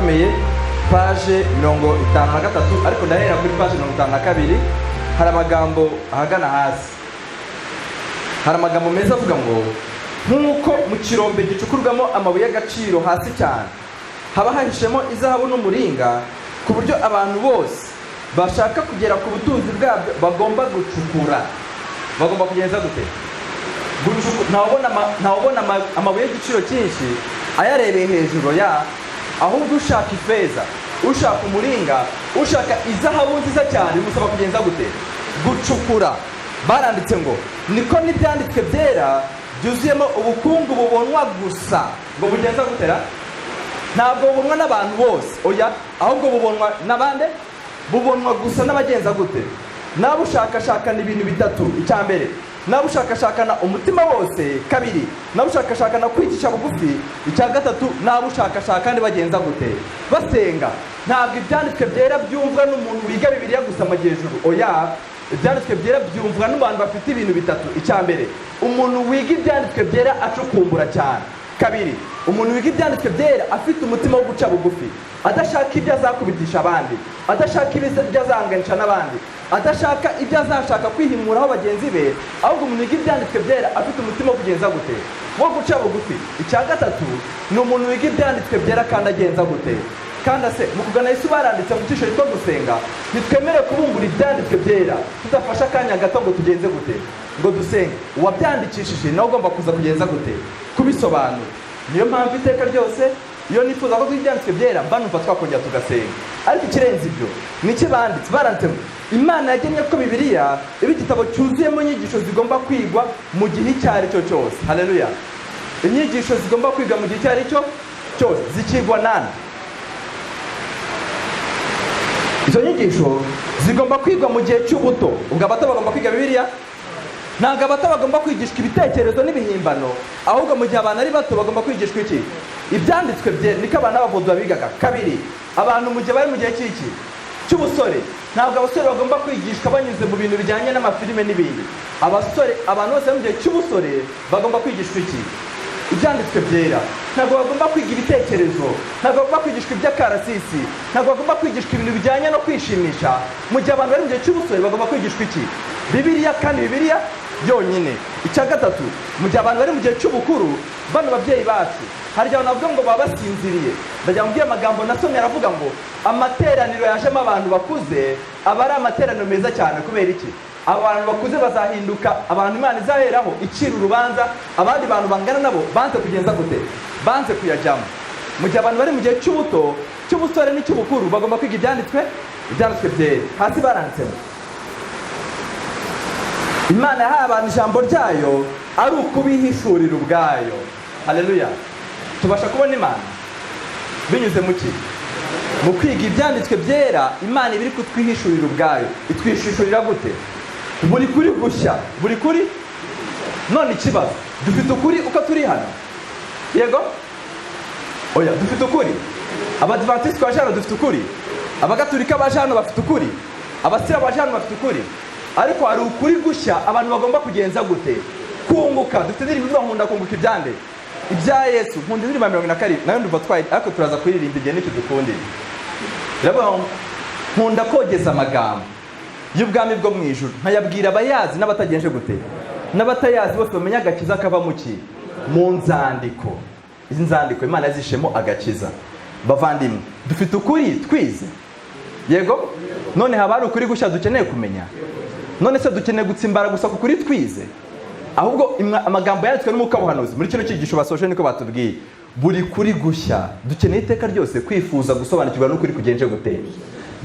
ikomeye page 53, ariko ndahera kuri page 52. hari amagambo ahagana hasi, hari amagambo meza avuga ngo nk'uko mu kirombe gicukurwamo amabuye y'agaciro hasi cyane haba hahishemo izahabu n'umuringa, ku buryo abantu bose bashaka kugera ku butunzi bwabyo bagomba gucukura. Bagomba kugenza gute? Ntawubona amabuye y'igiciro cyinshi ayarebeye hejuru ya, ahubwo ushaka ifeza, ushaka umuringa, ushaka izahabu nziza cyane bimusaba kugenza gute? Gucukura. Baranditse ngo niko n'ibyanditswe byera byuzuyemo ubukungu bubonwa gusa. Ngo bugenza gutera? Ntabwo bubonwa n'abantu bose, oya, ahubwo bubonwa n'abande? Bubonwa gusa n'abagenza gute? Nabushakashakana ibintu bitatu. Icya mbere, nabushakashakana umutima wose. Kabiri, nabushakashakana kwicisha bugufi. Icya gatatu, nabushakashakana bagenza gute? Basenga. Ntabwo ibyanditswe byera byumvwa n'umuntu wiga Bibiliya gusa amajyejuru, oya, ibyanditswe byera byumvwa n'abantu bafite ibintu bitatu. Icya mbere, umuntu wiga ibyanditswe byera acukumbura cyane. Kabiri, umuntu wiga ibyanditswe byera afite umutima wo guca bugufi, adashaka ibyo azakubitisha abandi, adashaka ibyo azanganisha n'abandi, adashaka ibyo azashaka kwihimuraho bagenzi be, ahubwo umuntu wiga ibyanditswe byera afite umutima wo kugenza gute? Wo guca bugufi. Icya gatatu, ni umuntu wiga ibyanditswe byera kandi agenza gute? Kandi se mu kugana Yesu baranditse mu cyiciro cyo gusenga, nitwemere kubumbura ibyanditswe byera, tudafasha akanya gato ngo tugenze gute? Ngo dusenge. Uwabyandikishije nawe ugomba kuza kugenza gute? Kubisobanura. Niyo mpamvu iteka ryose iyo nifuza ko ibyanditswe byera mba numva twakongera tugasenga. Ariko ikirenze ibyo niki baranditse ngo Imana yagennye ko Bibiliya iba igitabo cyuzuyemo inyigisho zigomba kwigwa mu gihe icyo ari cyo cyose. Haleluya. Inyigisho zigomba kwigwa mu gihe icyo ari cyo cyose zikigwa nani? Izo nyigisho zigomba kwigwa mu gihe cy'ubuto. Ubwo abato bagomba kwiga Bibiliya? Ntabwo abato bagomba kwigishwa ibitekerezo n'ibihimbano, ahubwo mu gihe abantu ari bato bagomba kwigishwa iki? Ibyanditswe byera. Niko abana b'abavudu bigaga. Kabiri, abantu mu gihe bari mu gihe cy'iki? Cy'ubusore. Ntabwo abasore bagomba kwigishwa banyuze mu bintu bijyanye n'amafilime n'ibindi. Abantu bose mu gihe cy'ubusore bagomba kwigishwa iki? Ibyanditswe byera. Ntabwo bagomba kwiga ibitekerezo, ntabwo bagomba kwigishwa iby'akarasisi, ntabwo bagomba kwigishwa ibintu bijyanye no kwishimisha. Mu gihe abantu bari mu gihe cy'ubusore bagomba kwigishwa iki? Bibiliya, kandi Bibiliya yonyine. Icya gatatu, mu gihe abantu bari mu gihe cy'ubukuru, bano babyeyi bacu hari igihe abantu bavuga ngo baba basinziriye. Ndagira ngo amagambo nasomye aravuga ngo amateraniro yajemo abantu bakuze aba ari amateraniro meza cyane. Kubera iki? Abantu bakuze bazahinduka abantu Imana izaheraho icira urubanza abandi bantu bangana nabo banze kugenza gute? Banze kuyajyamo. Mu gihe abantu bari mu gihe cy'ubuto, cy'ubusore n'icy'ubukuru bagomba kwiga ibyanditswe byera. Hasi baranditsemo Imana yahaye abantu ijambo ryayo ari ukubihishurira ubwayo. Haleluya. Tubasha kubona Imana binyuze mu ki? Mu kwiga ibyanditswe byera. Imana ibiri kutwihishurira ubwayo. Itwishishurira gute? Buri kuri gushya, buri kuri. None ikibazo, dufite ukuri uko turi hano? Yego? Oya, dufite ukuri. Abadventiste baje hano dufite ukuri, abagatulika baje hano bafite ukuri, abasira baje hano bafite ukuri. Ariko hari ukuri gushya abantu bagomba kugenza gute? Kunguka. Dufite indirimbo nkunda kunguka ibyande ibya Yesu. Nkunda indirimbo 27 nayo ndumva twaye, ariko turaza kuririmba igihe n'icyo dukundira. Rero nkunda kogeza amagambo y'ubwami bwo mu ijuru, nkayabwira abayazi n'abatagenje gute? N'abatayazi bose bamenya agakiza kava mu ki? Mu nzandiko. Izi nzandiko Imana yazishemo agakiza. Bavandimwe, dufite ukuri twize? Yego? None haba hari ukuri gushya dukeneye kumenya? None se dukeneye gutsimbara gusa ku kuri twize? Ahubwo amagambo yanditswe n'umwuka w'ubuhanuzi muri kino cyigisho basoje niko batubwiye. Buri kuri gushya dukeneye iteka ryose kwifuza gusobanukirwa n'ukuri kugenje gute?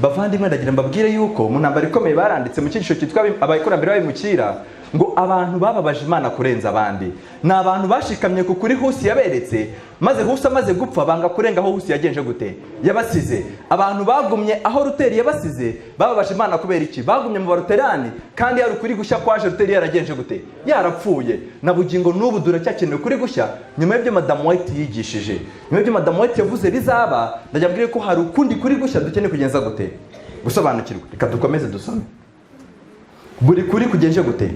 Bavandimwe, ndagira mbabwire yuko mu ntambara ikomeye baranditse mu cyigisho cyitwa abakurambere b'abimukira ngo abantu bababaje Imana kurenza abandi ni abantu bashikamye ku kuri Husi yaberetse, maze Husi amaze gupfa banga kurenga aho Husi yagenje gute? Yabasize. Abantu bagumye aho Luteri yabasize bababaje Imana kubera iki? Bagumye mu Baluterani, kandi yari ukuri gushya kwaje Luteri yaragenje gute? Yarapfuye. Na bugingo n'ubu duracyakeneye ukuri gushya nyuma y'ibyo Madame White yigishije, nyuma y'ibyo Madame White yavuze bizaba. Ndagira mbwire ko hari ukundi kuri gushya dukeneye kugenza gute? Gusobanukirwa. Reka dukomeze dusome. Buri kuri kugenje gute?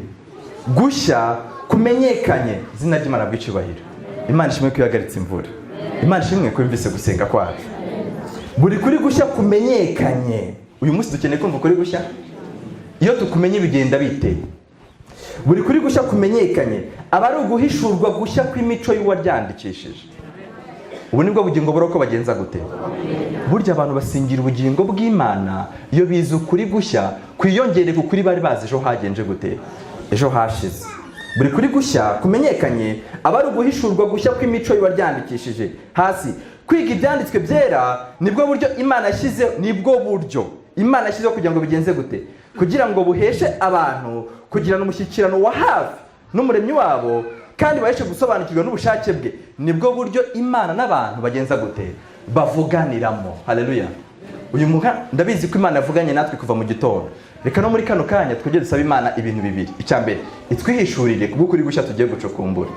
Gushya kumenyekanye. Izina ry'Imana bw'icyubahiro. Imana ishimwe ko yagaritse imvura. Imana ishimwe ko yumvise gusenga kwacu. buri kuri gushya kumenyekanye. Uyu munsi dukeneye kumva ukuri gushya. Iyo tukumenye bigenda bite? Buri kuri gushya kumenyekanye aba ari uguhishurwa gushya kw'imico y'uwaryandikishije. Ubu nibwo bugingo buroko bagenza gute? Burya abantu basingira ubugingo bw'Imana iyo bize ukuri gushya kwiyongere ku kuri bari bazi ejo hagenje gute, ejo hashize. Buri kuri gushya kumenyekanye aba ari uguhishurwa gushya kw'imico y'uwaryandikishije. Hasi kwiga ibyanditswe byera nibwo buryo Imana yashyize, nibwo buryo Imana yashyizeho kugira ngo bigenze gute, kugira ngo buheshe abantu kugirana umushyikirano wa hafi n'umuremyi wabo kandi baheshe gusobanukirwa n'ubushake bwe. Nibwo buryo Imana n'abantu bagenza gute, bavuganiramo. Haleluya. Uyu ndabizi ko Imana yavuganye natwe kuva mu gitondo. Reka no muri kano kanya twege dusaba Imana ibintu bibiri. Icyambere, itwihishurire kubw'ukuri gushya tugiye gucukumbura.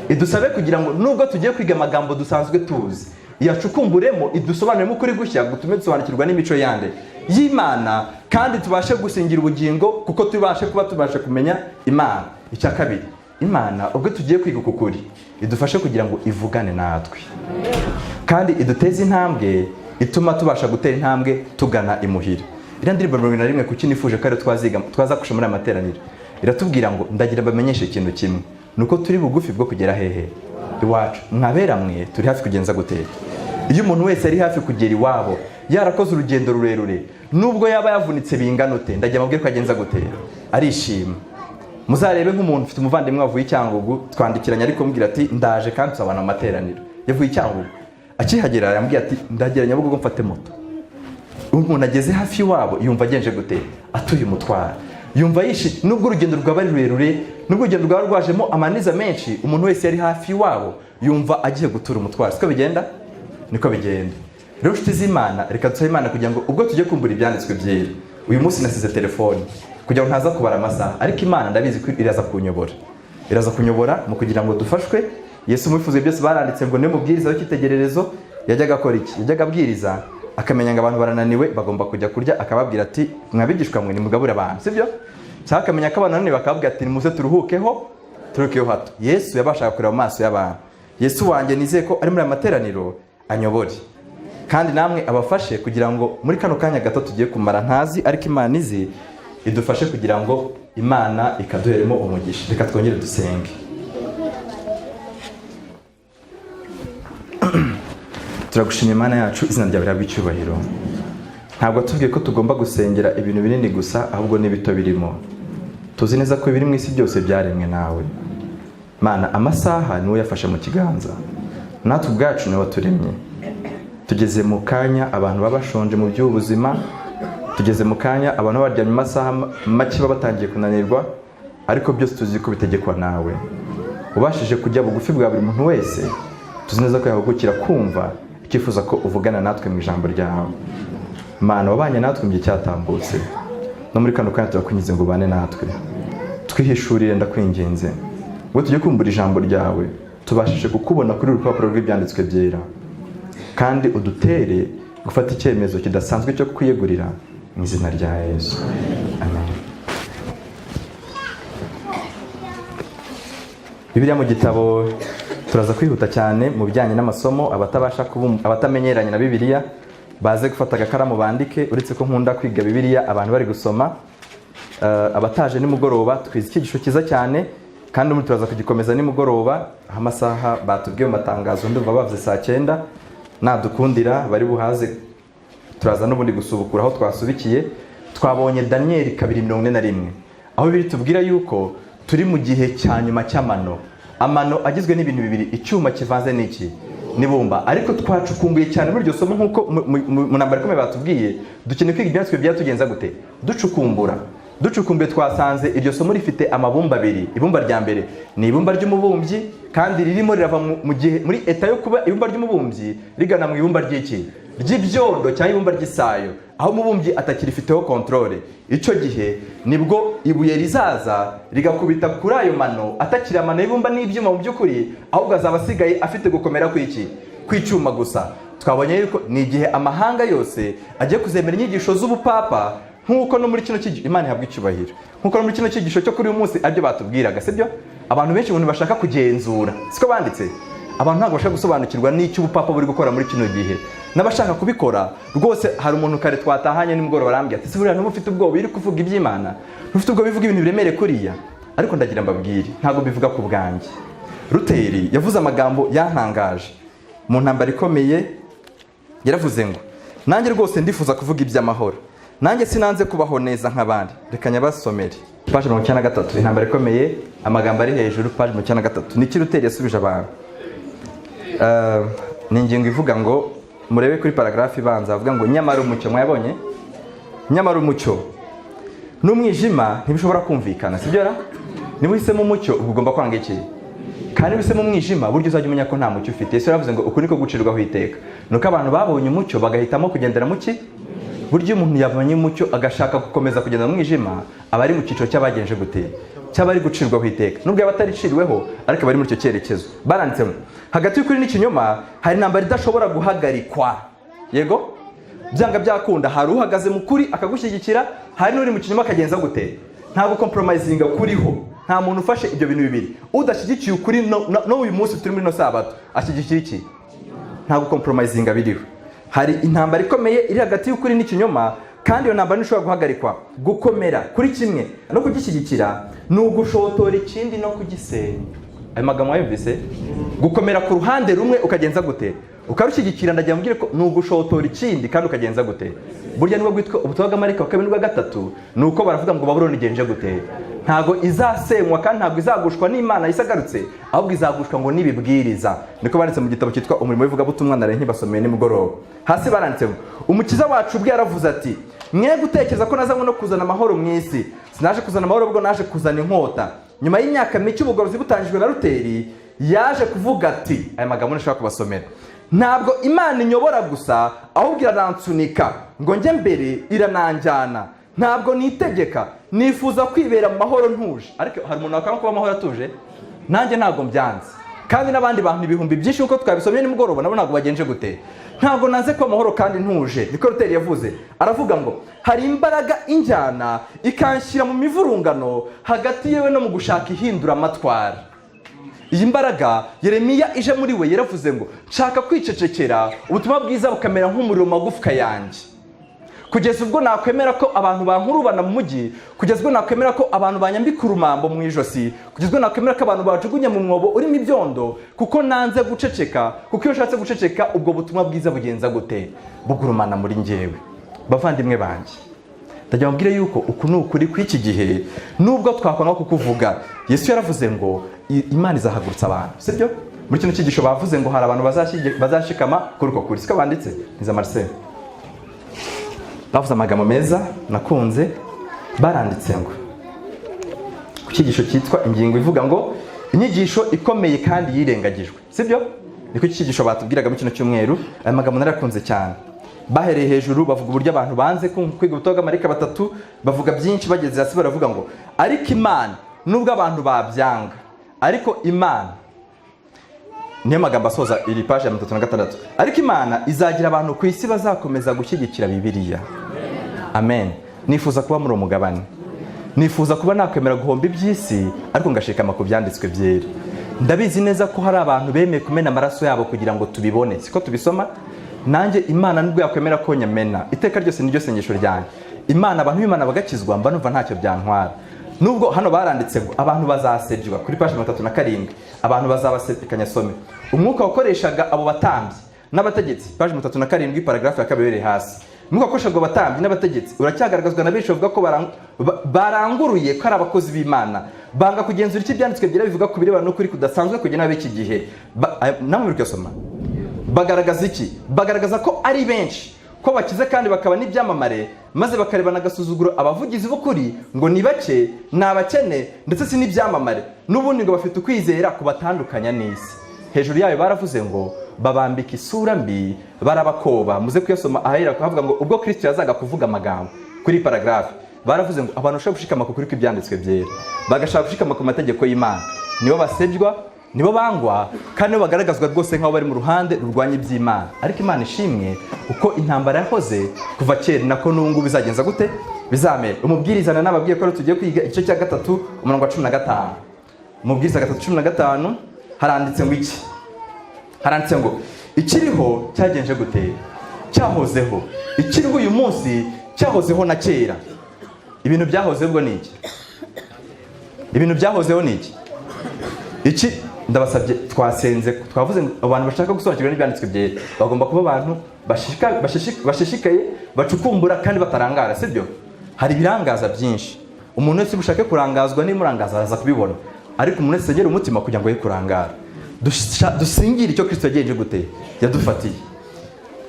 Idusabe kugira ngo nubwo tugiye kwiga amagambo dusanzwe tuzi, yacukumburemo idusobanuremo ukuri gushya gutume dusobanukirwa n'imico yande y'Imana kandi tubashe gusingira ubugingo kuko tubashe kumenya Imana. Icya kabiri, Imana ubwo tugiye kwiga ukuri idufashe kugira ngo ivugane natwe kandi iduteze intambwe ituma tubasha gutera intambwe tugana imuhira. Iriya ndirimbo 21 kuki nifuje ko twaza kusha muri amateraniro iratubwira ngo ndagira bamenyeshe ikintu kimwe, nuko turi bugufi bwo kugera hehe iwacu. Mwabera mwe turi hafi kugenza gutera. Iyo umuntu wese ari hafi kugera iwabo yarakoze urugendo rurerure, nubwo yaba yavunitse binganute, ndagira mabwire ko agenza gutera arishima. Muzarebe nk'umuntu ufite umuvandimwe wavuye Cyangugu, twandikiranye ariko mbwira ati ndaje kandi tusabana amateraniro. Yavuye Cyangugu, akihagera yambwiye ati ndagera Nyabugogo mfate moto. Umuntu ageze hafi wabo yumva agenje gutera, atuye umutwara, yumva yishi. Nubwo urugendo rwaba ari rurerure, nubwo urugendo rwaba rwajemo amaniza menshi, umuntu wese yari hafi wabo yumva agiye gutura umutwara. Siko bigenda? Niko bigenda. Rero nshuti z'Imana, reka dusabe Imana kugira ngo ubwo tujye kumbura ibyanditswe byera. Uyu munsi nasize telefone kugira ngo ntaza kubara amasaha, ariko Imana ndabizi ko iraza kunyobora. Iraza kunyobora mu kugira ngo dufashwe. Yesu mubifuze byose baranditse ngo niwe mubwiriza w'ikitegererezo. Yajyaga akora iki? Yajyaga abwiriza akamenya ngo abantu barananiwe bagomba kujya kurya, akababwira ati mwabigishwa mwe nimugabura abantu, sibyo? Cyangwa akamenya ko abantu bananiwe bakababwira ati nimuze turuhukeho hato. Yesu yabashaga kureba amaso y'abantu. Yesu wanjye nizeye ko ari muri amateraniro anyobore kandi namwe abafashe kugira ngo muri kano kanya gato tugiye kumara ntazi, ariko Imana izi idufashe kugira ngo Imana ikaduheremo umugisha. Reka twongere dusenge. Turagushimira Imana yacu, izina ryawe rihabwe icyubahiro. Ntabwo tubwiye ko tugomba gusengera ibintu binini gusa, ahubwo n'ibito birimo. Tuzi neza ko ibiri mu isi byose byaremwe nawe Mana. Amasaha niwe yafashe mu kiganza, natwe ubwacu niwe waturemye. Tugeze mu kanya abantu babashonje mu by'ubuzima, tugeze mu kanya abantu baryamye amasaha make batangiye kunanirwa, ariko byose tuzi ko bitegekwa nawe. Ubashije kujya bugufi bwa buri muntu wese, tuzi neza ko yahugukira kumva icyifuza ko uvugana natwe mu ijambo ryawe. Mana, wabanye natwe mu gihe cyatambutse, no muri kano kanya turakwinginze ngo ubane natwe, twihishurire ndakwinginze ngo tujye kumbura ijambo ryawe, tubashije kukubona kuri urupapuro rw'ibyanditswe byera, kandi udutere gufata icyemezo kidasanzwe cyo kwiyegurira mu izina rya Yesu. Amen. Bibiliya mu gitabo turaza kwihuta cyane mu bijyanye n'amasomo. Abatamenyeranye na Bibiliya baze gufata agakaramu bandike, uretse ko nkunda kwiga Bibiliya abantu bari gusoma. Abataje nimugoroba twize icyigisho cyiza cyane, kandi muri turaza kugikomeza nimugoroba. Amasaha batubwiye mu matangazo ndumva bavuze saa 9. Nadukundira bari buhaze turaza n'ubundi gusubukura aho twasubikiye. Twabonye Daniel 2:41 aho biri tubwira yuko turi mu gihe cya nyuma cy'amano. Amano agizwe n'ibintu bibiri, icyuma kivanze n'iki n'ibumba. Ariko twacukumbuye cyane muri iryo somo nkuko mu nambara ikomeye batubwiye, dukeneye kwiga ibyanditswe byatugenza gute ducukumbuye. Twasanze iryo somo rifite amabumba abiri. Ibumba rya mbere ni ibumba ry'umubumbyi, kandi ririmo rirava mu gihe muri eta yo kuba ibumba ry'umubumbyi rigana mu ibumba ry'ibyondo cyangwa ibumba ry'isayo, aho umubumbyi atakirifiteho kontrole. Icyo gihe nibwo ibuye rizaza rigakubita kuri ayo mano, atakiri amano y'ibumba n'ibyuma mu by'ukuri, ahubwo azaba asigaye afite gukomera kw'icyuma gusa. Twabonye yuko ni igihe amahanga yose agiye kuzemera inyigisho z'ubupapa, nkuko no muri kino cyigisho Imana ihabwa icyubahiro, nkuko no muri kino cyigisho cyo kuri uyu munsi aribyo batubwiraga, sibyo? Abantu benshi bashaka kugenzura, siko banditse, abantu ntabwo bashaka gusobanukirwa n'icyo ubupapa buri gukora muri kino gihe. N'abashaka kubikora rwose, hari umuntu kare twatahanye nimugoroba arambwira ati buriya ntuba ufite ubwoba iri kuvuga iby'Imana, ntufite ubwoba bivuga ibintu biremere kuriya. Ariko ndagira mbabwire, ntabwo bivuga ku bwanjye. Luteri yavuze amagambo yantangaje mu ntambara ikomeye. Yaravuze ngo nanjye rwose ndifuza kuvuga iby'amahoro, nanjye sinanze kubaho neza nk'abandi. Reka nyabasomere paje 93, intambara ikomeye, amagambo ari hejuru, paje 93. Niki Luteri yasubije abantu? Ni ingingo ivuga ngo, murebe kuri paragrafi ibanza, avuga ngo nyamara umucyo, mwabonye? Nyamara umucyo n'umwijima ntibishobora kumvikana, sibyo ra? Niba uhisemo umucyo ubwo ugomba kwanga iki? Kandi uhisemo umwijima buryo uzajya umenya ko nta mucyo ufite. Yesu yaravuze ngo uku niko gucirwaho iteka. Nuko abantu babonye umucyo bagahitamo kugendera mu ki? Buryo umuntu yabonye umucyo agashaka gukomeza kugenda mu mwijima, aba ari mu cyiciro cy'abagenje gute? Cy'abari gucirwaho iteka. Nubwo yaba atariciriweho ariko bari muri icyo cyerekezo. Baranditsemo hagati y'ukuri n'ikinyoma hari intambara idashobora guhagarikwa. Yego? Byanga byakunda, hari uhagaze mu kuri akagushyigikira, hari n'uri mu kinyoma akagenza gute? Ntabwo compromisinga kuriho. Nta muntu ufashe ibyo bintu bibiri. Udashyigikiye ukuri no uyu munsi turi muri no sabato ashyigikiye iki? Ntabwo compromisinga biriho. Hari intambara ikomeye iri hagati y'ukuri n'ikinyoma, kandi iyo ntambara ntishobora guhagarikwa. Gukomera kuri kimwe no kugishyigikira ni ugushotora ikindi no kugisenya. Ayo magambo wayumvise? Gukomera ku ruhande rumwe ukagenza gute? Ukarushyigikira, ndagira mbwire ko ni ugushotora ikindi kandi ukagenza gute? Burya nibwo bwitwa ubutumwa bw'Amarika wa 2 n'ubwa 3, nuko baravuga ngo Babuloni igenje gute? Ntago izasenywa kandi ntabwo izagushwa n'Imana isagarutse, ahubwo izagushwa ngo nibibwiriza. Niko banditse mu gitabo cyitwa umurimo w'ivugabutumwa, nare nkibasomeye nimugoroba. Hasi baranditse umukiza wacu ubwe yaravuze ati, mwe gutekereza ko nazanywe no kuzana amahoro mu isi. Sinaje kuzana amahoro, ubwo naje kuzana inkota. Nyuma y'imyaka mike ubugorozi butangijwe na Luteri, yaje kuvuga ati, aya magambo nashaka kubasomera, ntabwo Imana inyobora gusa, ahubwo iranansunika ngo njye mbere, irananjyana. Ntabwo nitegeka, nifuza kwibera mu mahoro ntuje. Ariko hari umuntu wakanga kuba amahoro atuje? Nanjye ntabwo mbyanze. Kandi n'abandi bantu ibihumbi byinshi uko twabisomye nimugoroba nabo ntabwo bagenje gute? Ntabwo naze kuba amahoro kandi ntuje. Niko Luteri yavuze. Aravuga ngo hari imbaraga injyana ikanshyira mu mivurungano hagati yewe no mu gushaka ihindura amatwara. Iyi mbaraga Yeremiya ije muri we yaravuze ngo nshaka kwicecekera, ubutumwa bwiza bukamera nk'umuriro mu magufwa yanjye. Kugeza ubwo nakwemera ko abantu bankurubana mu mujyi, kugeza ubwo nakwemera ko abantu banyambika urumambo mu ijosi, kugeza ubwo nakwemera ko abantu bajugunya mu mwobo urimo ibyondo, kuko nanze guceceka. Kuko iyo ushatse guceceka ubwo butumwa bwiza bugenza gute? Bugurumana muri njyewe. Bavandimwe banjye, ndagira mbwire yuko uku ni ukuri kw'iki gihe, nubwo twakwanga kukuvuga. Yesu yaravuze ngo Imana izahagurutsa abantu, sibyo? Muri kino cyigisho bavuze ngo hari abantu bazashikama kuri uko kuri. Siko banditse? Niza Marcel bavuze amagambo meza nakunze. Baranditse ngo ku cyigisho cyitwa ingingo ivuga ngo inyigisho ikomeye kandi yirengagijwe, sibyo? Niko cyigisho batubwiraga mu kino cyumweru. Aya magambo narakunze cyane. Bahereye hejuru bavuga uburyo abantu banze kwiga ubutumwa bw'Amarika 3, bavuga byinshi. Bageze hasi baravuga ngo ariko Imana nubwo abantu babyanga, ariko Imana, niyo magambo asoza iri paje ya 36, ariko Imana izagira abantu ku isi bazakomeza gushyigikira Bibiliya. Amen. Nifuza kuba muri umugabane. Nifuza kuba nakwemera guhomba iby'isi ariko ngashikama ku byanditswe byera. Ndabizi neza ko hari abantu bemeye kumena amaraso yabo kugira ngo tubibone. Siko tubisoma? Nanjye Imana nubwo yakwemera ko nyamena, iteka ryose niryo sengesho ryanjye. Imana, abantu b'Imana bagakizwa, mba numva ntacyo byantwara. Nubwo hano baranditse ngo abantu bazasejwa kuri paje 37, abantu bazabasekanya some. Umwuka wakoreshaga abo batambyi n'abategetsi, paje 37 paragrafu ya 2 hasi. Umwuka wakoreshaga abo batambyi n'abategetsi uracyagaragazwa na benshi bavuga ko baranguruye ko ari abakozi b'Imana. Banga kugenzura iki byanditswe byera bivuga ku birebana n'ukuri kudasanzwe kugena ab'iki gihe. Namwe muri soma. Bagaragaza iki? Bagaragaza ko ari benshi, ko bakize kandi bakaba n'ibyamamare, maze bakarebana agasuzuguro abavugizi b'ukuri ngo ni bake, ni abakene, ndetse si n'ibyamamare. N'ubundi ngo bafite ukwizera kubatandukanya n'isi. Hejuru yayo baravuze ngo babambika isura mbi, barabakoba. Muze kuyasoma ahera kuhavuga ngo ubwo Kristo yazaga kuvuga amagambo kuri paragrafu, baravuze ngo abantu bashaka gushikama ku kuri kw'ibyanditswe byera, bagashaka gushikama ku mategeko y'Imana, nibo basejwa, nibo bangwa, kandi nibo bagaragazwa rwose nk'aho bari mu ruhande rurwanya iby'Imana. Ariko Imana ishimwe uko intambara yahoze kuva kera, nako n'ubu bizagenza gute? Bizamera. Umubwirizana n'ababwiye ko tugiye kwiga igice cya 3 umurongo wa 15. Umubwiriza 3:15 haranditse ngo iki? haranditse ngo ikiriho cyagenje gute, cyahozeho. Ikiriho uyu munsi cyahozeho na kera. Ibintu byahozeho ubwo ni iki? Ibintu byahozeho ni iki? Iki ndabasabye, twasenze twavuze ngo abantu bashaka gusobanukirwa n'ibyanditswe byera bagomba kuba abantu bashishikaye, bacukumbura kandi batarangara, sibyo? Hari ibirangaza byinshi. Umuntu wese ubushake kurangazwa n'imurangaza araza kubibona, ariko umuntu wese agera umutima kugira ngo ye kurangara. Dusingire icyo Kristo yagenje gute, yadufatiye.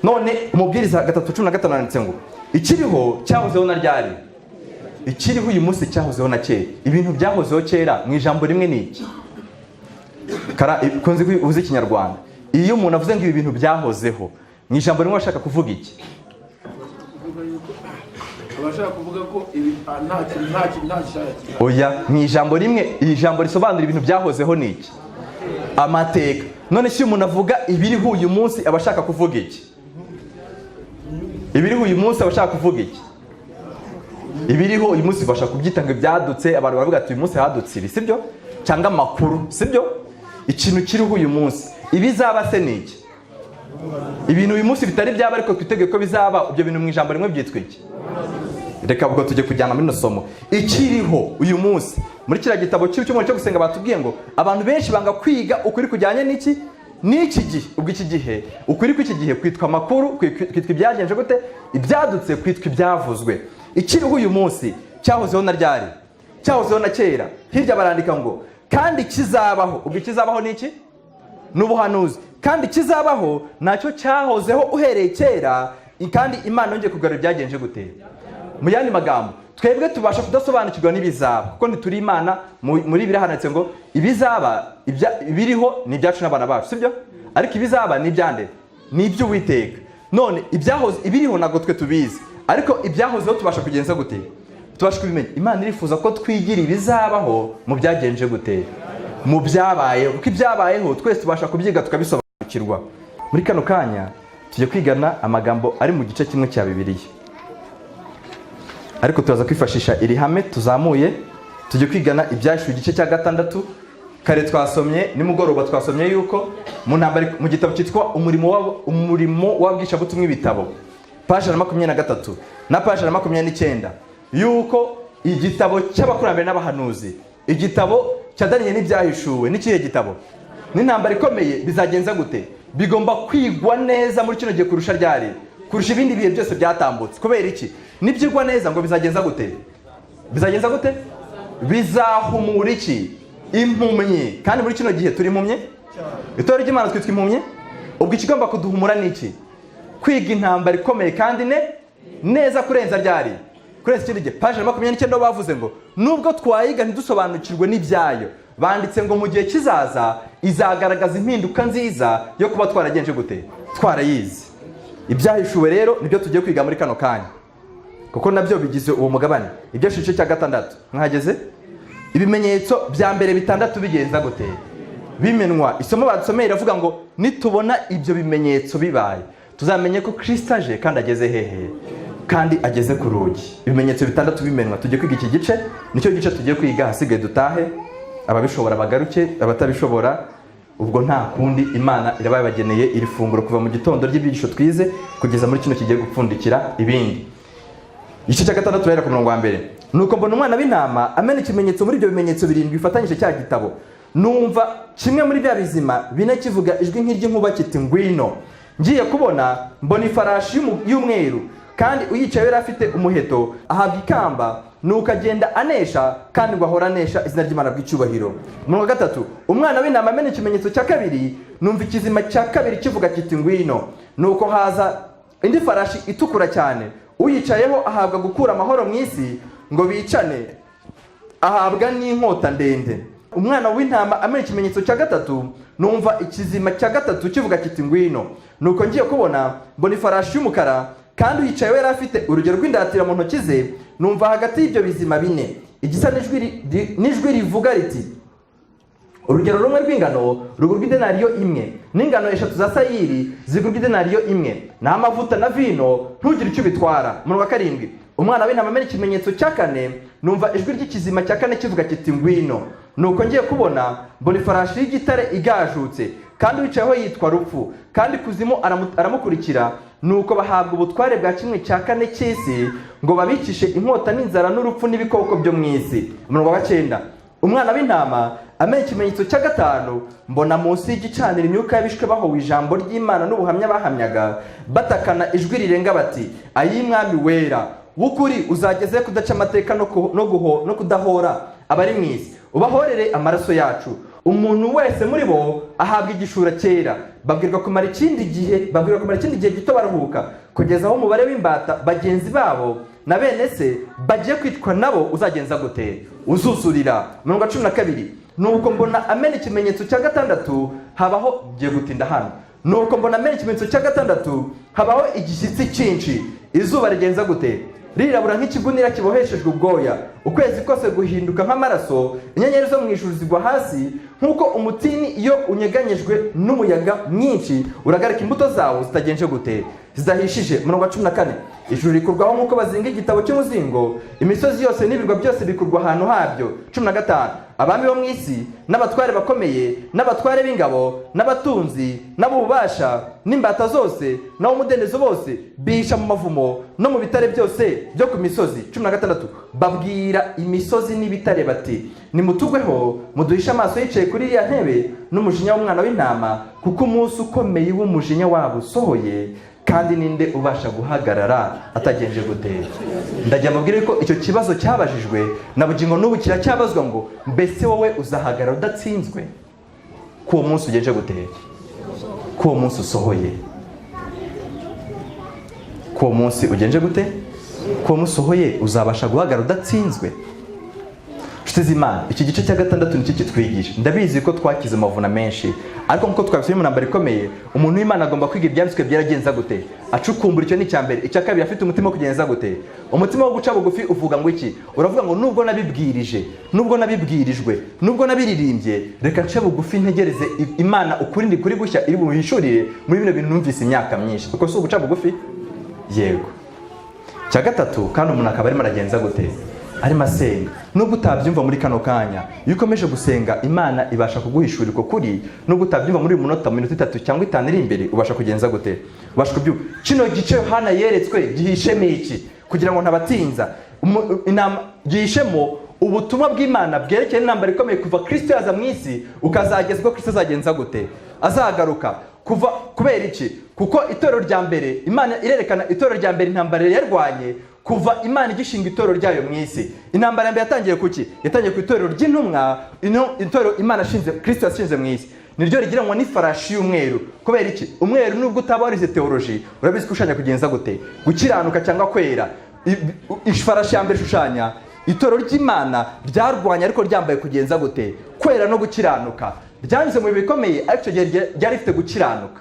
None umubwiriza 3:15 handitse ngo ikiriho cyahozeho na ryari. Ikiriho uyu munsi cyahozeho na kera. Ibintu byahozeho kera mu ijambo rimwe ni iki? Kunzi uzi Ikinyarwanda, iyo umuntu avuze ngo ibi bintu byahozeho mu ijambo rimwe ashaka kuvuga iki? Abashaka kuvuga ko nta gishaka. Oya, mu ijambo rimwe, ijambo risobanura ibintu byahozeho ni iki? Amateka. None si umuntu avuga ibiriho uyu munsi abashaka kuvuga iki? Ibiriho uyu munsi abashaka kuvuga iki? Ibiriho uyu munsi bashaka kubyita ngo byadutse, abantu baravuga ati uyu munsi hadutse ibi, sibyo? Cyangwa amakuru, sibyo? Ikintu kiriho uyu munsi, ibizaba se ni iki? Ibintu uyu munsi bitari byaba ariko twitege ko bizaba, ibyo bintu mu ijambo rimwe byitwa iki? Reka ubwo tujye kujyana muri no somo. Ikiriho uyu munsi muri kiriya gitabo cy'ucyumweru cyo gusenga batubwiye ngo abantu benshi banga kwiga ukuri kujyanye n'iki n'iki gihe. Ubwo iki gihe, ukuri kw'iki gihe kwitwa amakuru, kwitwa ibyagenje gute, ibyadutse kwitwa ibyavuzwe. Ikiriho uyu munsi cyahozeho na ryari, cyahozeho na kera. Hirya barandika ngo kandi kizabaho. Ubwo kizabaho ni iki? N'ubuhanuzi. Kandi kizabaho nacyo cyahozeho uhereye kera, kandi Imana yongeye kugarura ibyagenje gute. Mu yandi magambo, twebwe tubasha kudasobanukirwa n'ibizaba kuko ntituri Imana. Muri Bibiliya handitse ngo ibizaba, ibiriho ni ibyacu n'abana bacu, sibyo? Ariko ibizaba ni ibyande, ni iby'Uwiteka. None ibyahoze, ibiriho ntabwo twe tubizi, ariko ibyahozeho tubasha kugenza gute, tubasha kubimenya. Imana irifuza ko twigira ibizabaho mu byagenje gute, mu byabayeho, kuko ibyabayeho twese tubasha kubyiga tukabisobanukirwa. Muri kano kanya tujye kwigana amagambo ari mu gice kimwe cya Bibiliya, ariko turaza kwifashisha iri hame tuzamuye. Tujye kwigana Ibyahishwe igice cya 6. Kare twasomye nimugoroba, twasomye yuko mu gitabo cyitwa umurimo w'abwishabutumwa ibitabo, paje 23 na paje 29, yuko igitabo cy'abakurambere n'abahanuzi, igitabo cya Daniyeli n'ibyahishuwe, n'ikihe gitabo n'intambara ikomeye bizagenza gute, bigomba kwigwa neza muri kino gihe kurusha ryari, kurusha ibindi bihe byose byatambutse. Kubera iki? Nibyigwa neza ngo bizagenza gute, bizagenza gute, bizahumura iki, impumyi. Kandi muri kino gihe turi impumyi, itorero ry'Imana twitwa impumyi. Ubwo ikigomba kuduhumura ni iki? Kwiga intambara ikomeye kandi neza kurenza ryari, kurenza ikindi gihe. Paje 29 bavuze ngo nubwo twayiga ntidusobanukirwe n'ibyayo, banditse ngo mu gihe kizaza izagaragaza impinduka nziza yo kuba twaragenje gute, twarayizi. Ibyahishuwe rero nibyo tugiye kwiga muri kano kanya, kuko nabyo bigize uwo mugabane. Ibyahishwe cya 6 mwahageze. Ibimenyetso bya mbere 6 bigenza gute, bimenwa. Isomo badusomeye iravuga ngo nitubona ibyo bimenyetso bibaye tuzamenye ko Kristo aje kandi ageze hehe, kandi ageze ku rugi. Ibimenyetso 6 bimenwa. Tujye kwiga iki gice, nicyo gice tugiye kwiga. Hasigaye dutahe, ababishobora bagaruke, abatabishobora ubwo nta kundi. Imana irababageneye iri funguro kuva mu gitondo ry'ibyigisho twize kugeza muri kino kigiye gupfundikira ibindi. Igice cya 6 turahera ku murongo wa mbere. Nuko mbona umwana w'intama amena ikimenyetso muri ibyo bimenyetso 7 bifatanyije cya gitabo. Numva kimwe muri bya bizima bine kivuga ijwi nk'iry'inkuba kiti ngwino. Ngiye kubona mbona ifarashi y'umweru, kandi uyicaye yari afite umuheto, ahabwa ikamba, nuko agenda anesha, kandi ngo ahora anesha izina ry'Imana bw'icyubahiro. Mu 3, umwana w'intama amena ikimenyetso cya 2, numva ikizima cya 2 kivuga kiti ngwino. Nuko haza indi farashi itukura cyane, uyicayeho ahabwa gukura amahoro mu isi ngo bicane, ahabwa n'inkota ndende. Umwana w'intama amena ikimenyetso cya 3, numva ikizima cya 3 kivuga kiti ngwino. Nuko ngiye kubona mbona ifarashi y'umukara, kandi uyicaye yari afite urugero rw'indatira mu ntoki ze. Numva hagati y'ibyo bizima bine igisa n'ijwi rivuga riti, urugero rumwe rw'ingano rugurwa idenariyo imwe, n'ingano 3 za sayiri zigurwa idenariyo imwe, n'amavuta na vino ntugire icyo bitwara. Mu 7, umwana w'intama amena ikimenyetso cya 4, numva ijwi ry'ikizima cya 4 kivuga kiti ngwino. Nuko ngiye kubona mbona ifarashi y'igitare igajutse, kandi uwicayeho yitwa rupfu, kandi kuzimu aramukurikira. Nuko bahabwa ubutware bwa 1/4 cy'isi, ngo babicishe inkota n'inzara n'urupfu n'ibikoko byo mu isi. 9. Umwana w'intama amenya ikimenyetso cya 5, mbona munsi y'igicaniro imyuka y'abishwe bahowe ijambo ry'Imana n'ubuhamya bahamyaga, batakana ijwi rirenga bati, ayi mwami wera w'ukuri, uzageze kudaca amateka no kudahora abari mu isi, ubahorere amaraso yacu. Umuntu wese muri bo ahabwa igishura cyera. Babwirwa kumara ikindi gihe gito baruhuka, kugeza aho umubare w'imbata bagenzi babo na bene se bagiye kwitwa nabo uzagenza gute? Uzuzurira. 12. Nuko mbona amena ikimenyetso cya 6, habaho giye gutinda hano. Nuko mbona amena ikimenyetso cya 6, habaho igishyitsi cyinshi. Izuba rigenza gute? Rirabura nk'ikigunira kiboheshejwe ubwoya, ukwezi kose guhinduka nk'amaraso, inyenyeri zo mu ijuru zigwa hasi, nk'uko umutini iyo unyeganyejwe n'umuyaga mwinshi uragarika imbuto zawo zitagenje gute? Zidahishije. 14. Ijuru rikurwaho nk'uko bazinga igitabo cy'umuzingo, imisozi yose n'ibirwa byose bikurwa ahantu habyo. 15. Abami bo mu isi n'abatware bakomeye n'abatware b'ingabo n'abatunzi n'abubasha n'imbata zose n'abumudendezo bose bihisha mu mavumo no mu bitare byose byo ku misozi. 16. Babwira imisozi n'ibitare bati, nimutugweho muduhishe amaso yicaye kuri iriya ntebe n'umujinya w'umwana w'intama, kuko umunsi ukomeye w'umujinya wabo usohoye, kandi ninde ubasha guhagarara atagenje gute? Ndajya mubwire ko icyo kibazo cyabajijwe na bugingo n'ubu kiracyabazwa ngo, mbese wowe uzahagarara udatsinzwe ko uwo munsi ugenje gute? Ko uwo munsi usohoye? Ko uwo munsi ugenje gute? Ko uwo munsi usohoye uzabasha guhagarara udatsinzwe? Nshuti z'Imana, iki gice cya 6 nicyo kitwigisha. Ndabizi ko twakize amavuna menshi, ariko nkuko twabisomye mu ntambara ikomeye, umuntu w'Imana agomba kwiga ibyanditswe byaragenza gute, acukumbura. Icyo ni icya mbere. Icya kabiri, afite umutima wo kugenza gute. Umutima wo guca bugufi uvuga ngo iki? Uravuga ngo nubwo nabibwirije, nubwo nabibwirijwe, nubwo nabiririmbye, reka nce bugufi ntegereze Imana ukuri ndi kuri gushya iri buhishurire muri bino bintu numvise imyaka myinshi. Uko si uguca bugufi? Yego. Cya 3, kandi umuntu akaba arimo aragenza gute? Arimo asenga. Nubwo utabyumva muri kano kanya, iyo ukomeje gusenga, Imana ibasha kuguhishurira uko kuri. Nubwo utabyumva muri minota 3 cyangwa 5 iri imbere, ubasha kugenza gute? Ubasha kubyumva. Kino gice Yohana yeretswe gihishemo iki? Kugira ngo ntabatinza, gihishemo ubutumwa bw'Imana bwerekeye intambara ikomeye kuva Kristo yaza mu isi ukazagezwa Kristo azagenza gute? Azagaruka. Kuva kubera iki? Kuko itorero rya mbere, Imana irerekana itorero rya mbere intambara yarwanye kuva Imana igishinga itorero ryayo mu isi. Intambara ya mbere yatangiye kuki? Yatangiye ku itorero ry'intumwa, itorero Imana ashinze, Kristo yashinze mu isi. Niryo rigiranwa n'ifarashi y'umweru. Kubera iki? Umweru nubwo utabarize theology, urabizi kushanya kugenza gute? Gukiranuka cyangwa kwera. Ifarashi ya mbere shushanya itorero ry'Imana ryarwanya ariko ryambaye kugenza gute? Kwera no gukiranuka. Ryanyuze mu bikomeye, ariko ryari rifite gukiranuka.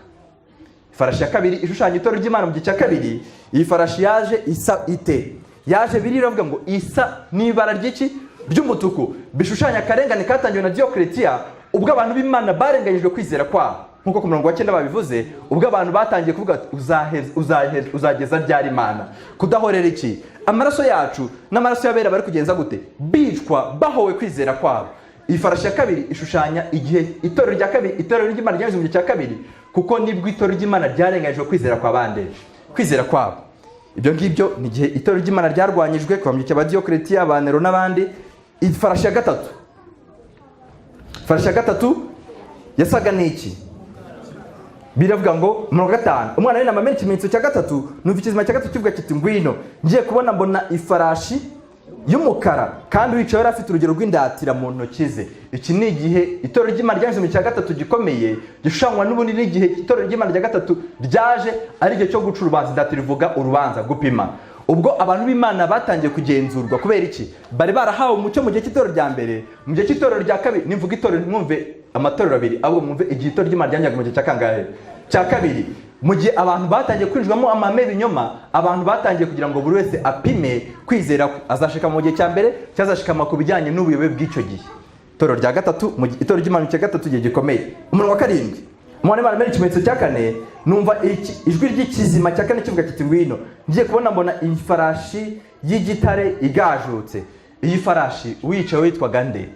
Ifarashi ya kabiri ishushanya itorero ry'Imana mu gice cya kabiri. Iyi farashi yaje isa ite? Yaje biriravuga ngo isa n'ibara ry'iki? Ry'umutuku. Bishushanya akarengane katangiwe na Diocletian, ubwo abantu b'Imana barenganyijwe kwizera kwabo. Nkuko ku murongo wa 9 babivuze, ubwo abantu batangiye kuvuga uzageza ryari Imana? Kudahorera iki? Amaraso yacu n'amaraso y'abera bari kugenza gute? Bicwa bahowe kwizera kwabo. Iyi farashi ya kabiri ishushanya igihe itorero rya kabiri, itorero ry'Imana ryanyuze mu gice cya kabiri, kuko nibwo itorero ry'Imana ryarenganyijwe kwizera kwa bande, kwizera kwabo. Ibyo ngibyo ni igihe itorero ry'Imana ryarwanyijwe kwa mu gihe cya Diocletian, Abanero n'abandi. Ifarashi ya 3, farashi ya 3 yasaga n'iki? Biravuga ngo 5, umwana w'intama amena ikimenyetso cya 3, numva ikizima cya 3 kivuga kiti, ngwino. Ngiye kubona mbona ifarashi y'umukara, kandi wicaye yari afite urugero rw'indatira mu ntoki ze. Iki ni igihe itorero ry'Imana ryanyuze mu cya 3 gikomeye, gishushanywa n'ubundi n'igihe itorero ry'Imana rya 3 ryaje ari igihe cyo guca urubanza. Indatira ivuga urubanza, gupima. Ubwo abantu b'Imana batangiye kugenzurwa. Kubera iki? Bari barahawe umucyo mu gihe cy'itorero rya mbere. Mu gihe cy'itorero rya kabiri, nimvuga itorero ntimwumve amatorero abiri, ahubwo mwumve igihe itorero ry'Imana ryanyaga mu gihe cya kangahe? Cya kabiri. Mu gihe abantu batangiye kwinjirwamo amame binyoma, abantu batangiye kugira ngo buri wese apime kwizera kwe. Azashika mu gihe cya mbere cyangwa azashikama ku bijyanye n'ubuyobe bw'icyo gihe. Itorero rya 3, mu itorero ry'Imana cya 3 gihe gikomeye. Umurongo wa 7, umwana w'Imana amena ikimenyetso cya 4, numva ijwi ry'ikizima cya 4 kivuga kiti, ngwino. Ngiye kubona mbona ifarashi y'igitare igajutse. Iyi farashi uyicaye witwaga nde?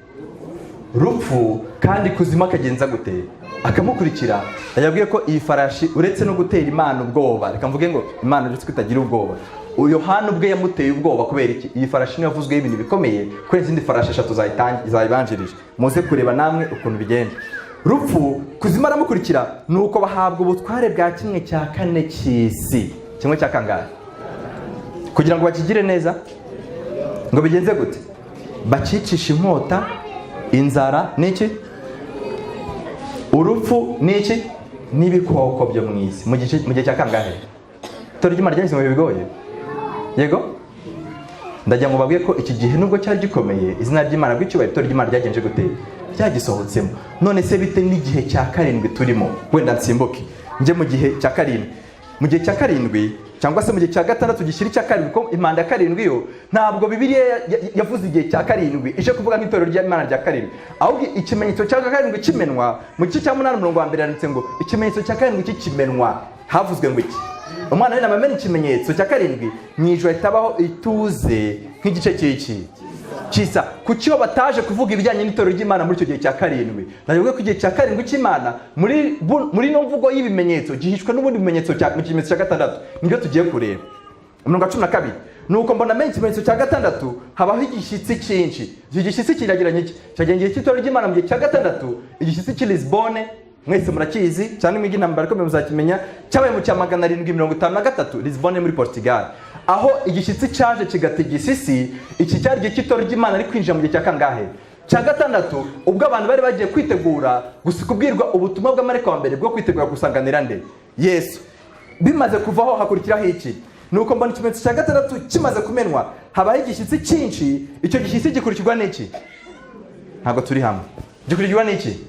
Rupfu. Kandi kuzima kagenza gute? akamukurikira, yabwiye ko iyi farashi uretse no gutera Imana ubwoba, reka mvuge ngo Imana uretse ko itagira ubwoba, Yohana ubwe yamuteye ubwoba. kubera iki? Iyi farashi niyo yavuzweho ibintu bikomeye kuri izindi farashi 3 zayibanjirije. muze kureba namwe ukuntu bigenda. Rupfu kuzima aramukurikira nuko bahabwa ubutware bwa 1/4 cy'isi. 1/4 kangahe? Kugira ngo bakigire neza ngo bigenze gute? Bacicisha inkota, inzara n'iki, urupfu n'iki, n'ibikoko byo mu isi. Mu gihe cya kangahe? Itorero ry'Imana ryanyuze mu bigoye. Yego, ndagira ngo babwiye ko iki gihe nubwo cyari gikomeye, izina ry'Imana bw'icyubahiro itorero ry'Imana ryagenje gute, cyagisohotsemo. None se bite n'igihe cya 7 turimo? Wenda nsimbuke nje mu gihe cya 7. Mu gihe cya 7 cyangwa se mu gihe cya 6 gishyira icya 7, ko impanda ya 7 yo ntabwo Bibiliya yavuze igihe cya 7 ije kuvuga nk'itorero ry'Imana rya 7, ahubwo ikimenyetso cya 7 kimenwa. Mu gice cya 8 umurongo wa mbere yanditse ngo ikimenyetso cya 7 kikimenwa. Havuzwe ngo iki? Umwana w'intama amena ikimenyetso cya 7, mwijoro hitabaho ituze nk'igice cy'iki cyisa. Kuki bo bataje kuvuga ibijyanye n'itorero ry'Imana muri icyo gihe cya 7? Navuga ko igihe cya 7 cy'Imana muri no mvugo y'ibimenyetso gihishwe n'ubundi bimenyetso cya mu kimenyetso cya 6. Nibyo tugiye kureba. Umurongo wa 12, nuko mbona menshi ikimenyetso cya 6 habaho igishyitsi cyinshi. Iki gishyitsi kiragiranye iki? Cyagengiye cy'itorero ry'Imana mu gihe cya 6, igishyitsi cy'i Lisbonne, mwese murakizi cyane mwigi ntambara ko muzakimenya, cyabaye mu cya 753 Lisbonne muri Portugal. Aho igishyitsi cyaje kigatega isi. Iki cyari gihe cy'itorero ry'Imana ari kwinjira mu gihe cya kangahe? Cya 6, ubwo abantu bari bagiye kwitegura kubwirwa ubutumwa bw'amareka wa mbere bwo kwitegura gusanganira nde? Yesu. Bimaze kuvaho hakurikiraho iki? Nuko mbona ikimenyetso cya 6 kimaze kumenwa, habaho igishyitsi cyinshi. Icyo gishyitsi gikurikirwa n'iki? Ntabwo turi hamwe. Gikurikirwa n'iki?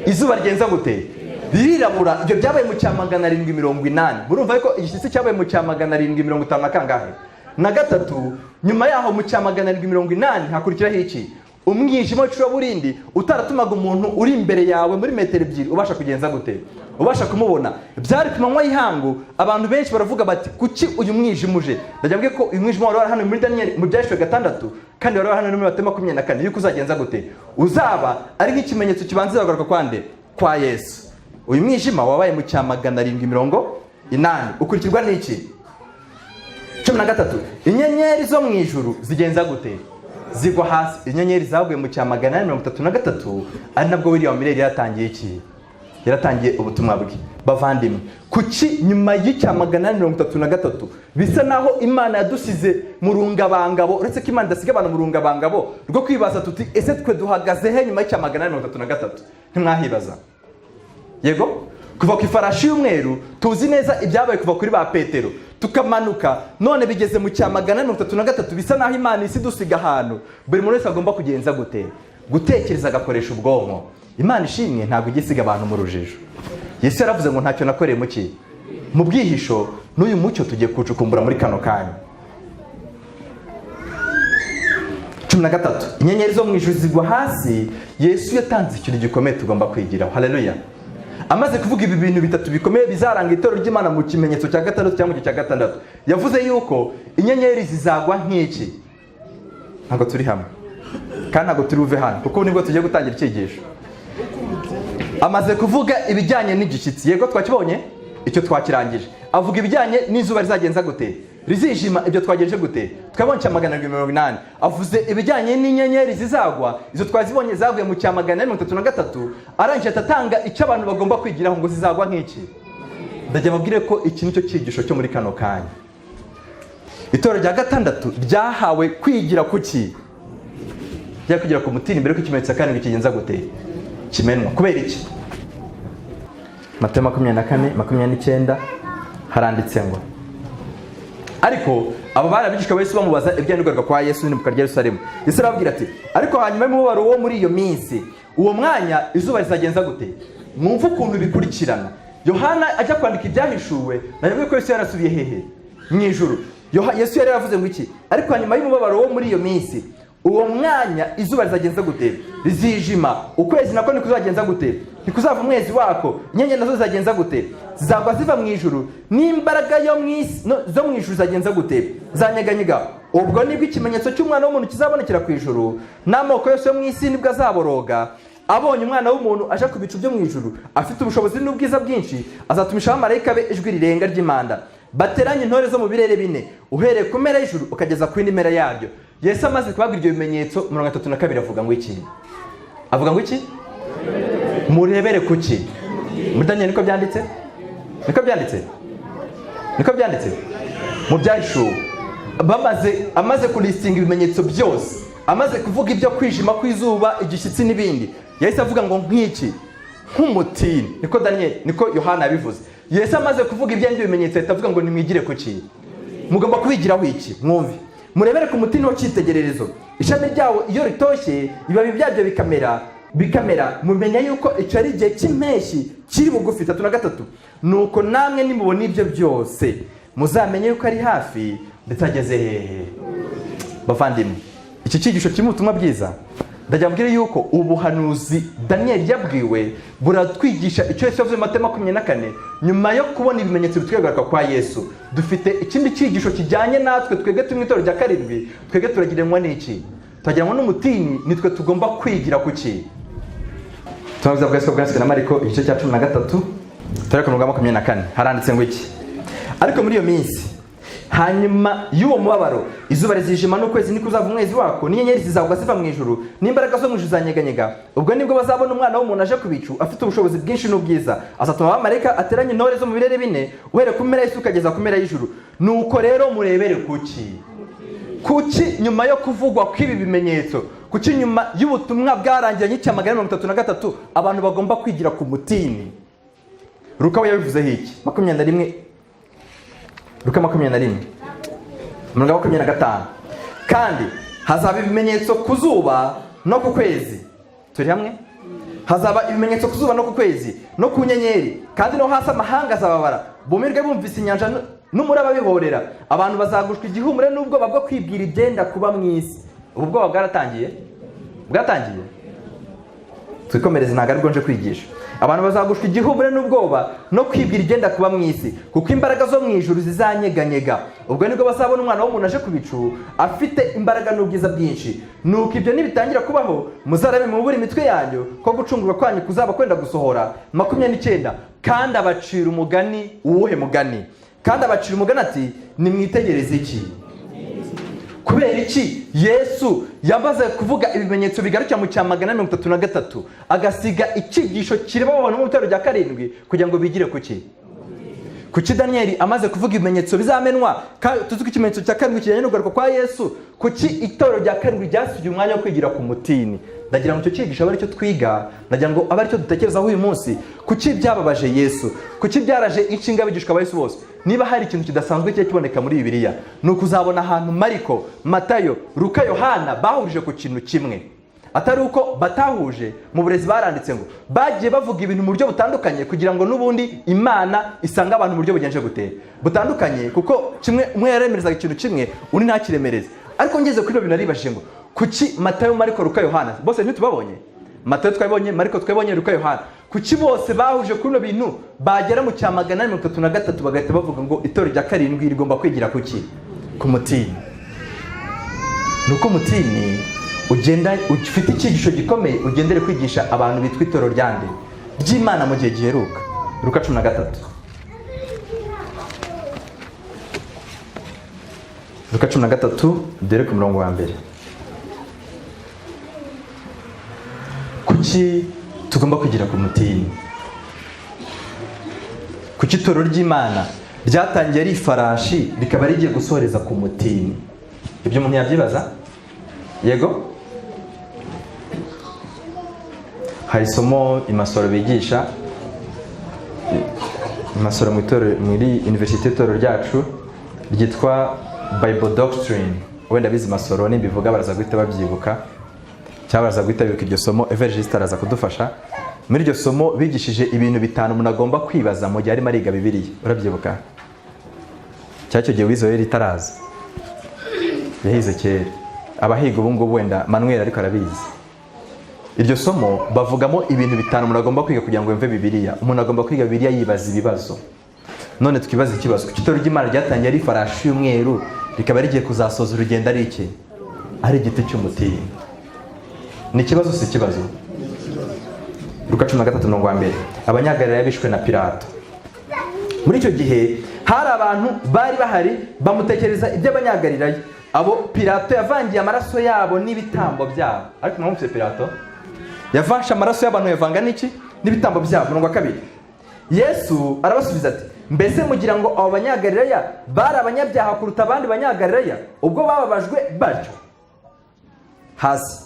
Izuba rigenza gute? Ririrabura. Ibyo byabaye mu cya 780. Murumva ko igishyitsi cyabaye mu cya 750 kangahe? Na 3. Nyuma yaho mu cya 780 hakurikiraho iki? Umwijima w'icuraburindi utaratumaga umuntu uri imbere yawe muri metero 2 ubasha kugenza gute, ubasha kumubona. Byari kumanywa y'ihangu. Abantu benshi baravuga bati kuki uyu mwijima uje? Ndajyabwiye ko uyu mwijima wari hano muri Daniel mu byashwe 6, kandi wari hano muri Matema 24. Yuko uzagenza gute? Uzaba ari nk'ikimenyetso kibanza bagaruka kwande, kwa Yesu. Uyu mwijima wabaye mu cya 780 ukurikirwa n'iki? 13. Inyenyeri zo mu ijuru zigenza gute? Zigwa hasi. Inyenyeri zaguye mu cya 833, ari nabwo William Miller yatangiye iki? Yaratangiye ubutumwa bwe. Bavandimwe, kuki nyuma y'icya 833 bisa naho Imana yadusize mu rungabangabo, uretse ko Imana idasiga abantu mu rungabangabo rwo kwibaza tuti ese twe duhagaze he nyuma y'icya 833? Ntimwahibaza? Yego, kuva ku ifarashi y'umweru tuzi neza ibyabaye kuva kuri ba Petero tukamanuka, none bigeze mu cya 833. Bisa naho Imana isi dusiga ahantu buri muntu wese agomba kugenza gute, gutekereza agakoresha ubwonko. Imana ishimwe ntabwo igisiga abantu mu rujijo. Yesu yaravuze ngo ntacyo nakoreye mu ki, mu bwihisho, n'uyu mucyo tugiye kucukumbura muri kano kanya. 13. Inyenyeri zo mu ijuru zigwa hasi. Yesu yatanze ikintu gikomeye tugomba kwigiraho. Haleluya. Amaze kuvuga ibi bintu bitatu bikomeye bizaranga itorero ry'Imana mu kimenyetso cya 6 cyangwa cya 6, yavuze yuko inyenyeri zizagwa nk'iki. Ntabwo turi hamwe kandi ntabwo turi uve hano kuko nibwo tugiye gutangira icyigisho. Amaze kuvuga ibijyanye n'igishyitsi, yego twakibonye, icyo twakirangije. Avuga ibijyanye n'izuba rizagenza gute, rizijima. Ibyo twagejeje gute? Twabonye cya 780. Avuze ibijyanye n'inyenyeri zizagwa, izo twazibonye zaguye mu cya 833. Arangije atatanga icyo abantu bagomba kwigiraho ngo zizagwa nk'iki. Ndajya babwire ko iki nicyo cyigisho cyo muri kano kanya. Itorero rya 6 ryahawe kwigira kuki? Rya kugira ku mutini mbere ko ikimenyetso cya 7 kigenza gute, kimenwa. Kubera iki? Matema 24:29 haranditse ngo ariko abo bari abigishwa Yesu bamubaza ibyandugaruka kwa Yesu ni mu karya Yerusalemu. Yesu arababwira ati ariko hanyuma y'umubabaro wo muri iyo minsi, uwo mwanya izuba rizagenza gute? Mwumva ukuntu bikurikirana. Yohana ajya kwandika ibyahishuwe, nayo ko Yesu yarasubiye hehe? Mu ijuru. Yesu yari yaravuze ngo iki? Ariko hanyuma y'umubabaro wo muri iyo minsi, uwo mwanya izuba rizagenza gute? Rizijima. Ukwezi nako nikuzagenza gute? Nikuzava umwezi wako. Inyenyeri nazo zizagenza gute? Zizagwa ziva mu ijuru. N'imbaraga yo mwisi zo mu ijuru zagenza gute? Zanyeganyega. Ubwo nibwo ikimenyetso cy'umwana w'umuntu kizabonekera ku ijuru, n'amoko yose yo mu isi nibwo azaboroga. abonye umwana w'umuntu aje ku bicu byo mu ijuru afite ubushobozi n'ubwiza bwinshi, azatumisha abamarayika be ijwi rirenga ry'impanda, bateranye intore zo mu birere bine, uhereye ku mpera y'ijuru ukageza ku yindi mpera yaryo. Yesu amaze kubabwira ibyo bimenyetso 32 avuga ngo iki? Avuga ngo iki? Murebere kuki? Muri Daniel niko byanditse? Niko byanditse? Niko byanditse? Mu byahishuwe amaze kulistinga ibimenyetso byose, amaze kuvuga ibyo kwijima kw'izuba, igishyitsi n'ibindi, yahise avuga ngo nk'iki, nk'umutini. Niko Daniel, niko Yohana yabivuze. Yesu amaze kuvuga ibyo bimenyetso ahita avuga ngo nimwigire kuki? Mugomba kubigiraho iki? Mwumve, murebere ku mutini w'icyitegererezo, ishami ryawo iyo ritoshye ibibabi byabyo bikamera, mumenya yuko icyo ari igihe cy'impeshyi kiri bugufi. 3 nuko namwe nimubona ibyo byose muzamenye yuko ari hafi ndetse ageze hehe. Bavandimwe, iki cyigisho kirimo ubutumwa bwiza. Ndagira mbwire yuko ubuhanuzi Daniel yabwiwe buratwigisha icyo Yesu yavuze mu Mateo 24. Nyuma yo kubona ibimenyetso bitwegaruka kwa Yesu, dufite ikindi cyigisho kijyanye natwe twebwe turi mu itorero rya karindwi. Twebwe turagiranwa n'iki? Turagiranwa n'umutini. Nitwe tugomba kwigira kuki? Tunavuze bwaswe na Mariko igice cya 13 tureka mu 24 haranditse ngo iki? Ariko muri iyo minsi hanyuma y'uwo mubabaro izuba rizijima n'ukwezi nikuzava umwezi wako, n'inyenyeri zizagwa ziva mu ijuru, n'imbaraga zo mu ijuru zanyeganyega. Ubwo nibwo bazabona umwana w'umuntu aje ku bicu afite ubushobozi bwinshi n'ubwiza, azatuma abamarayika ateranye intore zo mu birere bine, uhere ku mpera y'isi ukageza ku mpera y'ijuru. Nuko rero murebere kuki? Kuki nyuma yo kuvugwa kw'ibi bimenyetso, kuki nyuma y'ubutumwa bwarangiye n'icya 33 abantu bagomba kwigira ku mutini? Luka we yabivuzeho iki? 21 Luka 21:25. Kandi hazaba ibimenyetso ku zuba no ku kwezi. Turi hamwe? Hazaba ibimenyetso ku zuba no ku kwezi no ku nyenyeri, kandi no hasi amahanga azababara, bumirwe bumvise inyanja n'umuraba bihorera. Abantu bazagushwa igihumure n'ubwoba bwo kwibwira ibyenda kuba mu isi. Ubu bwoba bwaratangiye? Bwatangiye? Twikomereze, ntago ari bwo nje kwigisha. Abantu bazagushwa igihumure n'ubwoba no kwibwira ibyenda kuba mu isi, kuko imbaraga zo mu ijuru zizanyeganyega. Ubwo nibwo bazabona umwana w'umuntu aje ku bicu afite imbaraga n'ubwiza bwinshi. Nuko ibyo nibitangira kubaho, muzarabe mu buri mitwe yanyu ko gucungurwa kwanyu kuzaba kwenda gusohora. 29. Kandi abacira umugani. Uwuhe mugani? Kandi abacira umugani ati, nimwitegereze iki? Kubera iki Yesu yamaze kuvuga ibimenyetso bigarukira mu cya 133 agasiga icyigisho kireba abantu mu itorero rya karindwi kugira ngo bigire kuki? Kuki Daniel amaze kuvuga ibimenyetso bizamenwa, tuzi ko ikimenyetso cya karindwi kijyanye no kugaruka kwa Yesu, kuki itorero rya karindwi ryasubiye umwanya wo kwigira ku mutini? Ndagira ngo icyo cyigisho abe aricyo twiga, ndagira ngo abe aricyo dutekerezaho uyu munsi. Kuki byababaje Yesu? Kuki byaraje inshinga abigishwa ba Yesu bose? Niba hari ikintu kidasanzwe cyo kiboneka muri Bibiliya, ni ukuzabona ahantu Mariko, Matayo, Luka, Yohana bahurije ku kintu kimwe. Atari uko batahuje, mu burezi baranditse ngo bagiye bavuga ibintu mu buryo butandukanye kugira ngo n'ubundi Imana isanga abantu mu buryo bugenje gute butandukanye, kuko kimwe umwe yaremerezaga ikintu kimwe undi ntakiremereze. Ariko ngeze kuri ibyo naribashije ngo kuki Matayo, Mariko, Luka, Yohana bose ntitubabonye? Matayo twabonye, Mariko twabonye, Luka, Yohana, kuki bose bahuje kuri ibyo bintu bagera mu cya 133 bagahita bavuga ngo itorero rya karindwi rigomba kwigira kuki? Ku mutini. Nuko mutini ugenda ufite icyigisho gikomeye, ugendere kwigisha abantu bitwa itorero ryande ry'Imana mu gihe giheruka. Luka 13. Luka 13 dore ku murongo wa mbere. Kuki tugomba kugira ku mutini? Kuki itorero ry'Imana ryatangiye ari ifarashi rikaba rigiye gusoreza ku mutini? Ibyo umuntu yabyibaza? Yego? Hari isomo imasoro bigisha, imasoro muri universite itorero ryacu ryitwa Bible Doctrine. Wenda bizi masoro nimbivuga baraza guhita babyibuka, cyangwa baraza guhita bibuka iryo somo. Evangelist araza kudufasha. Muri iryo somo bigishije ibintu 5 umuntu agomba kwibaza mu gihe arimo ariga Bibiliya. Urabyibuka? Cyacyo gihe wizoye ritaraza. Yahize kera. Abahiga ubu ngubu wenda Manuel ariko arabizi. Iryo somo bavugamo ibintu 5 umuntu agomba kwiga kugira ngo yumve Bibiliya. Umuntu agomba kwiga Bibiliya yibaza ibibazo. None tukibaza ikibazo, itorero ry'Imana ryatangiye ari farashi y'umweru rikaba rigiye kuzasoza urugendo ari iki? Ari igiti cy'umutini. Ni ikibazo si ikibazo? Luka 13:1. Abanyagalilaya bishwe na Pilato. Muri icyo gihe hari abantu bari bahari bamutekereza iby'abanyagalilaya. Abo Pilato yavangiye amaraso yabo n'ibitambo byabo. Ariko mwumvise Pilato yavashe amaraso y'abantu yavanga n'iki n'ibitambo byabo. 2. Yesu arabasubiza ati, mbese mugira ngo abo banyagalilaya bari abanyabyaha kuruta abandi banyagalilaya ubwo bababajwe batyo? Hasi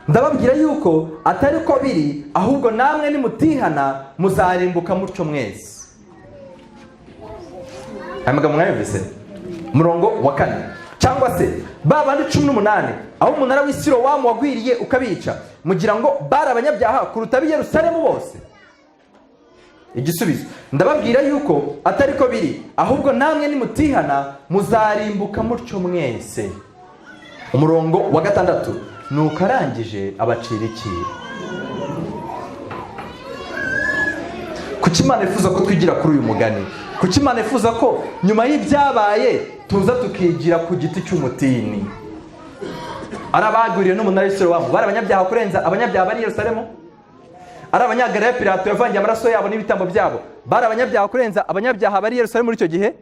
ndababwira yuko atari ko biri, ahubwo namwe nimutihana muzarimbuka mutyo mwese. Aya magambo mwayumvise? 4. Cyangwa se babandi 18 aho umunara w'Isilowamu wagwiriye ukabica, mugira ngo bari abanyabyaha kuruta ab'i Yerusalemu bose? Igisubizo, ndababwira yuko atari ko biri, ahubwo namwe nimutihana muzarimbuka mutyo mwese. 6. Nuko arangije abacira icyiru. Kuki Imana ifuza ko twigira kuri uyu mugani? Kuki Imana ifuza ko nyuma y'ibyabaye tuza tukigira ku giti cy'umutini? Arabaguriye n'umunara w'Isilowamu bari abanyabyaha kurenza abanyabyaha bari i Yerusalemu? Ari abanyagalilaya Pilato yavangiye amaraso yabo n'ibitambo byabo bari abanyabyaha kurenza abanyabyaha bari i Yerusalemu muri icyo gihe?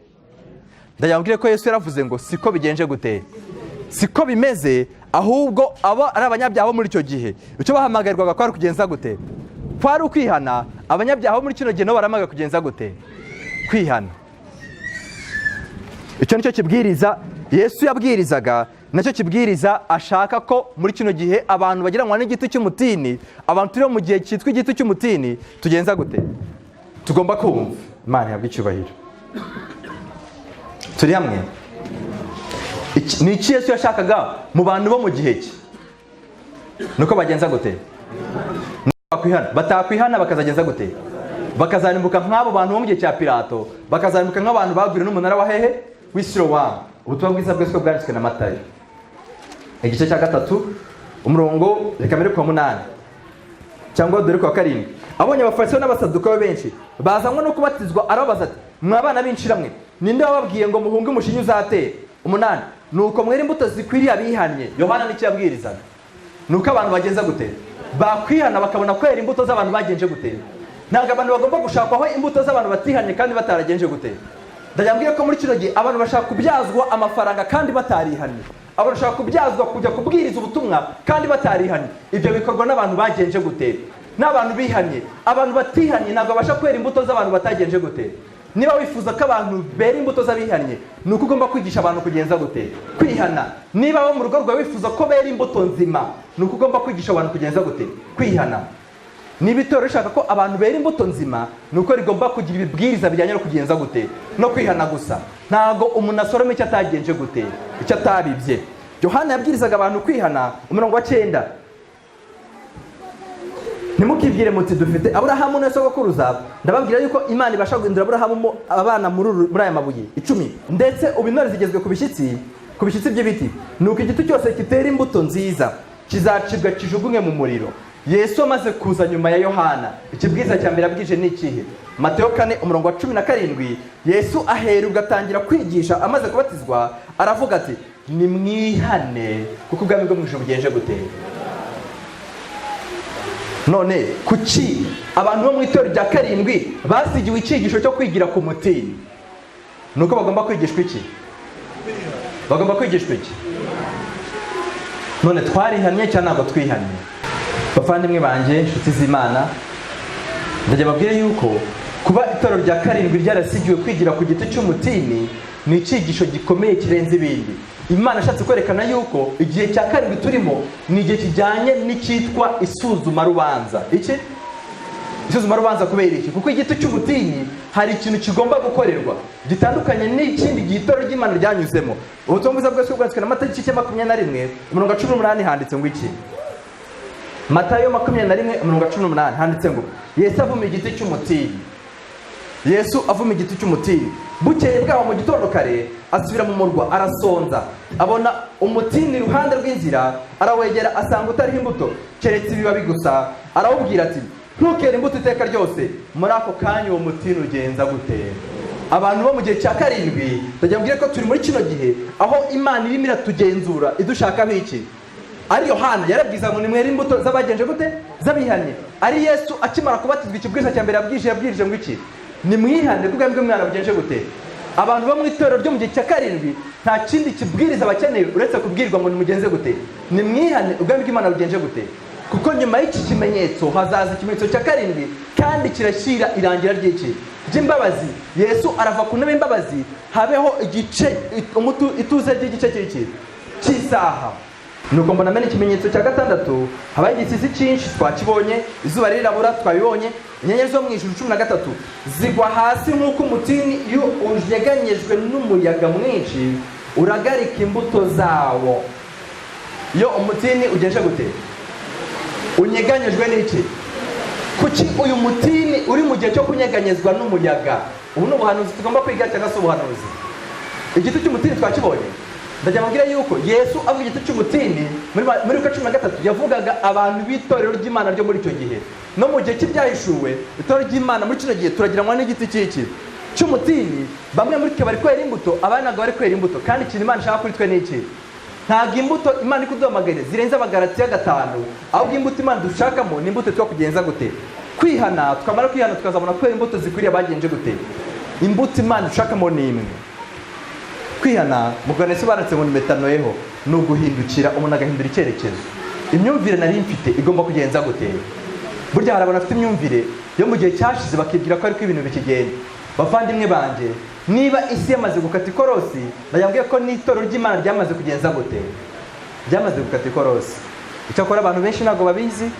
Ndayabwire ko Yesu yaravuze ngo siko bigenje gute, siko bimeze, ahubwo abo ari abanyabyaha bo muri icyo gihe icyo bahamagarirwaga kwari kugenza gute? Kwari ukwihana. Abanyabyaha bo muri kino gihe nabo baramagaye kugenza gute? Kwihana. Icyo nicyo kibwiriza Yesu yabwirizaga, nacyo kibwiriza ashaka ko muri kino gihe abantu bagira ngo n'igiti cy'umutini, abantu turi mu gihe cyitwa igiti cy'umutini, tugenza gute? Tugomba kumva. Imana yabwe icyubahiro. Turi hamwe? Ni iki Yesu yashakaga mu bantu bo mu gihe cye? Nuko bagenza gute? Batakwihana bakazagenza gute? Bakazarimbuka nk'abo bantu bo mu gihe cya Pilato, bakazarimbuka nk'abantu bagwiriye n'umunara wa hehe w'Isilowamu. Ubutumwa bwiza bwese bwanditswe na Matayo igice cya 3 umurongo reka mbere kwa 8 cyangwa dore kwa 7. Abonye abafarisayo n'abasadukayo benshi bazanywe no kubatizwa, arababaza ati, mwabana b'inshiramwe, ninde wababwiye ngo muhunge umushinyu uzatera? 8. Nuko mwere imbuto zikwiriye abihannye. Yohana nicyo yabwirizaga. Nuko abantu bagenza gute? Bakwihana bakabona kwera imbuto z'abantu bagenje gute? Ntabwo abantu bagomba gushakwaho imbuto z'abantu batihanye kandi bataragenje gute? Ndayambwiye ko muri kino gihe abantu bashaka kubyazwa amafaranga kandi batarihanye. Abantu bashaka kubyazwa kujya kubwiriza ubutumwa kandi batarihanye. Ibyo bikorwa n'abantu bagenje gute? N'abantu bihanye. Abantu batihanye ntabwo basha kwera imbuto z'abantu batagenje gute? Niba wifuza ko abantu bera imbuto z'abihanye, nuko ugomba kwigisha abantu kugenza gute? Kwihana. Niba wo mu rugo rwawe wifuza ko bera imbuto nzima, nuko ugomba kwigisha abantu kugenza gute? Kwihana. Niba itorero rishaka ko abantu bera imbuto nzima, nuko rigomba kugira ibibwiriza bijyanye no kugenza gute? No kwihana gusa. Ntago umuntu asoroma icyo atagenje gute, icyo atabibye. Yohana yabwirizaga abantu kwihana. 9. Ntimukibwire muti dufite Aburahamu na sogokuruza, ndababwira yuko Imana ibasha guhindura Aburahamu abana muri aya mabuye 10. Ndetse ubu intore zigezwe ku bishyitsi by'ibiti. Nuko igiti cyose kitera imbuto nziza kizacibwa kijugunywe mu muriro. Yesu amaze kuza nyuma ya Yohana, ikibwiza cya mbere abwije ni ikihe? Matayo 4:17. Yesu ahera ugatangira kwigisha amaze kubatizwa, aravuga ati, nimwihane kuko ubwami bwo mu ijuru bugenje gute? None kuki abantu bo mu itorero rya 7 basigiwe icyigisho cyo kwigira ku mutini? Nuko bagomba kwigishwa iki? Bagomba kwigishwa iki? None twarihanye cyangwa ntabwo twihanye? Bavandimwe banjye, inshuti z'Imana, ndajya babwire yuko kuba itorero rya 7 ryarasigiwe kwigira ku giti cy'umutini ni icyigisho gikomeye kirenze ibindi. Imana ashatse kwerekana yuko igihe cya 7 turimo ni igihe kijyanye n'icyitwa isuzuma rubanza. Iki? Isuzuma rubanza kubera iki? Kuko igiti cy'umutini hari ikintu kigomba gukorerwa gitandukanye n'ikindi gihe itorero ry'Imana ryanyuzemo. Ubutumwa bwiza bwose bwanditswe na Matayo 21:18 handitse ngo iki? Matayo 21:18 handitse ngo Yesu avuma igiti cy'umutini. Yesu avuma igiti cy'umutini. Bukeye bwaho mu gitondo kare asubira mu murwa, arasonza, abona umutini iruhande rw'inzira, arawegera asanga utariho imbuto keretse ibibabi gusa. Arawubwira ati, ntukere imbuto iteka ryose. Muri ako kanya uwo mutini ugenza gute? Abantu bo mu gihe cya 7, ndagira mbwire ko turi muri kino gihe aho Imana irimo iratugenzura idushakaho iki? ari Yohana yarabwiza ngo nimwere imbuto z'abagenje gute z'abihanye. Ari Yesu akimara kubatizwa ikibwiriza cya mbere yabwirije ngo iki, nimwihane kuko mbwe mwana bugenje gute. Abantu bo mu itorero ryo mu gihe cya karindwi nta kindi kibwiriza bakeneye uretse kubwirwa ngo nimugenze gute, nimwihane ubwami bw'Imana bugenje gute. Kuko nyuma y'iki kimenyetso hazaza ikimenyetso cya karindwi kandi kirashyira irangira ry'iki ry'imbabazi. Yesu arava ku ntebe y'imbabazi, habeho igice ituze ry'igice cy'isaha. Nuko mbona mena ikimenyetso cya gatandatu, habaye igisizi cyinshi twakibonye, izuba rirabura twabibonye, inyenyeri zo mu ijuru 13 zigwa hasi nk'uko umutini iyo unyeganyejwe n'umuyaga mwinshi uragarika imbuto zawo. Iyo umutini ugenje gute, unyeganyejwe n'iki? Kuki uyu mutini uri mu gihe cyo kunyeganyezwa n'umuyaga? Ubu ni ubuhanuzi tugomba kwiga cyangwa se ubuhanuzi? Igiti cy'umutini twakibonye. Ndajya mubwira yuko Yesu avuga igiti cy'umutini muri Luka 13 yavugaga abantu b'itorero ry'Imana ryo muri icyo gihe. No mu gihe cy'ibyahishuwe itorero ry'Imana muri kino gihe turagiranwa n'igiti cy'umutini. Bamwe muri twe bari kwera imbuto, abandi ntabwo bari kwera imbuto. Kandi ikintu Imana ishaka kuri twe ni iki? Ntabwo imbuto Imana ikuduhamagare zirenze Abagalatiya 5, ahubwo imbuto Imana dushakamo ni imbuto two kugenza gute, kwihana. Twamara kwihana tukazabona kwera imbuto zikwiriye abagenje gute. Imbuto Imana dushakamo ni imwe. Kwihana mugane sobanutse ngo metanoyeho no guhindukira umuntu agahindura icyerekezo. Imyumvire nari mfite igomba kugenza gute. Burya hari abantu bafite imyumvire yo mu gihe cyashize bakibwira ko ari ko ibintu bikigenda. Bavandimwe banje, niba isi yamaze gukata ikorosi, ndayambwiye ko n'itorero ry'Imana ryamaze kugenza gute, ryamaze gukata ikorosi. Icyakora abantu benshi ntabwo babizi,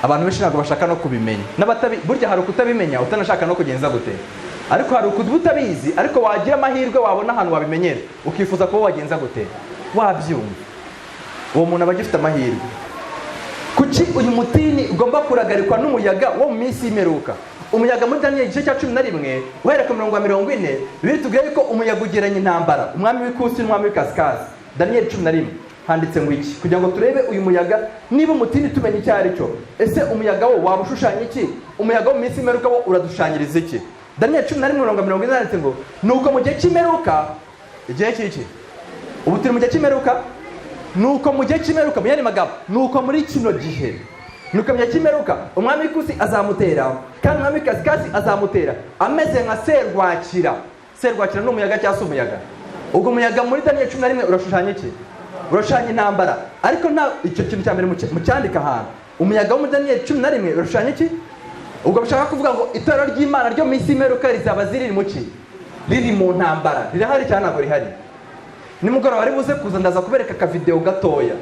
abantu benshi ntabwo bashaka no kubimenya. Burya hari ukutabimenya utanashaka no kugenza gute. Ariko hari ukudutabizi, ariko wagira amahirwe wabona ahantu wabimenyera ukifuza kuba wagenza gute, wabyumva. Uwo muntu aba agifite amahirwe. Kuki uyu mutini ugomba kuragarikwa n'umuyaga wo mu minsi y'imperuka? Umuyaga muri Daniel igice cya 11 uhereye ku 40 biri tubwiye ko umuyaga ugeranye intambara, umwami w'ikusi n'umwami w'ikasikazi. Daniel 11 handitse ngo iki, kugira ngo turebe uyu muyaga niba umutini tumenye icyo ari cyo. Ese umuyaga wo wabushushanya iki? Umuyaga wo mu minsi y'imperuka wo uradushanyiriza iki? Daniel 11:40 handitse ngo nuko mu gihe cy'imperuka, igihe cy'iki? Ubu turi mu gihe cy'imperuka. Nuko mu gihe cy'imperuka, mu yandi magambo nuko muri kino gihe, nuko mu gihe cy'imperuka umwami w'ikusi azamutera kandi umwami w'ikasikazi azamutera ameze nka serwakira. Serwakira ni umuyaga cyangwa se umuyaga? Ubwo umuyaga muri Daniel 11 urashushanya iki? Urashushanya intambara. Ariko nta icyo kintu cya mbere mu cyandika ahantu. Umuyaga wo muri Daniel 11 urashushanya iki? Ubwo bashaka kuvuga ngo itorero ry'Imana ryo mu isi y'imperuka rizaba ziri mu ki? Riri mu ntambara. Rirahari cyane ntabwo rihari? Nimugoroba bari buze kuza ndaza kubereka ka video gatoya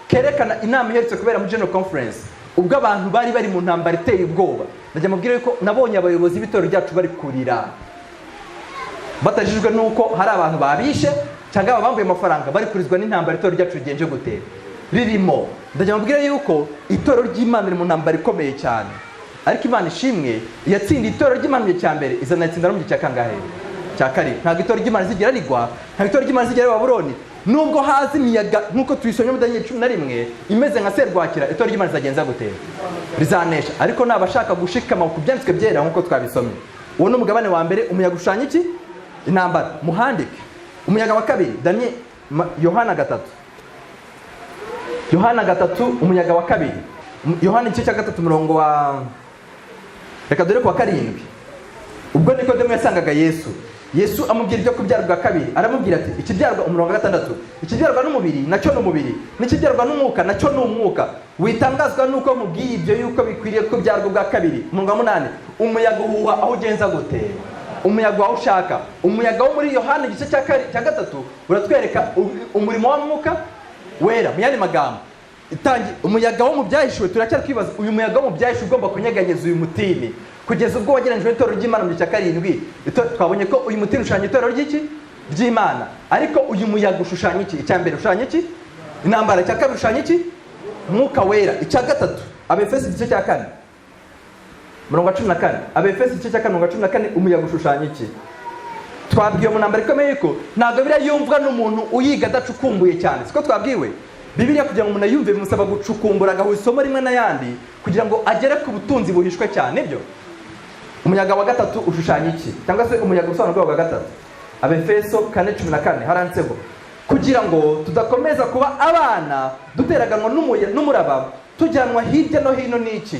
kerekana inama iherutse kubera mu General Conference, ubwo abantu bari mu ntambara iteye ubwoba. Ndajya mubwira ko nabonye abayobozi b'itorero ryacu bari kurira, batajijwe nuko hari abantu babishe cyangwa abambuye amafaranga, bari kurizwa n'intambara itorero ryacu rigenje gute ririmo. Ndajya mubwira yuko itorero ry'Imana riri mu ntambara ikomeye cyane, ariko Imana ishimwe yatsindiye itorero ry'Imana mu gihe cya mbere, izanatsinda no mu gihe cya kangahe? Cya karindwi. Ntabwo itorero ry'Imana zigera rigwa, ntabwo itorero ry'Imana zigera Babuloni. Nubwo hazi imiyaga nk'uko tuyisomye mu Daniel 11 imeze nka serwakira, itorero ry'Imana zagenza gute? Rizanesha. Ariko nabashaka gushikama ku byanditswe byera nk'uko twabisomye. Uwo ni umugabane wa mbere. Umuyaga ushanya iki? Intambara. Muhandike umuyaga wa kabiri, Daniel Yohana 3. Yohana 3 umuyaga wa kabiri. Yohana igice cya 3 murongo wa reka dore ku wa 7. Ubwo Nikodemo yasangaga Yesu amubwira ibyo kubyarwa bwa kabiri. Aramubwira ati ikibyarwa umurongo wa 6, ikibyarwa n'umubiri nacyo n'umubiri, n'ikibyarwa n'umwuka nacyo n'umwuka. Witangazwa nuko mubwiye ibyo yuko bikwiriye kubyarwa bwa kabiri. Umurongo wa 8, umuyaga uhuha aho ugenza gute? Umuyaga waho ushaka. Umuyaga wo muri Yohana igice cya 3 uratwereka umurimo wa mwuka wera. Mu yandi magambo umuyaga wo mu byahishuwe turacyari kwibaza, uyu muyaga wo mu byahishuwe ugomba kunyeganyeza uyu mutini kugeza ubwo wagereranyijwe n'itorero ry'Imana mu gihe cya 7. Twabonye ko uyu mutini ushushanya itorero ry'iki? Ry'Imana. Ariko uyu muyaga ushushanya iki? Icya mbere ushushanya iki? Intambara. Icya kabiri ushushanya iki? Mwuka wera. Icya gatatu Abefesi igice cya 4 murongo wa 14. Abefesi igice cya 4 murongo wa 14 umuyaga ushushanya iki? Twabwiye mu ntambara ikomeye ko ntabwo biriya yumvwa n'umuntu uyiga adacukumbuye cyane. Siko twabwiwe Bibiliya kugira ngo umuntu ayumve bimusaba gucukumbura agahuza isomo rimwe n'ayandi kugira ngo agere ku butunzi buhishwe cyane. Ibyo umuyaga wa gatatu ushushanya iki? Cyangwa se umuyaga usobanurwa wa gatatu? Abefeso 4:14 haranditseho kugira ngo tudakomeza kuba abana duteraganwa n'umuraba tujyanwa hirya no hino n'iki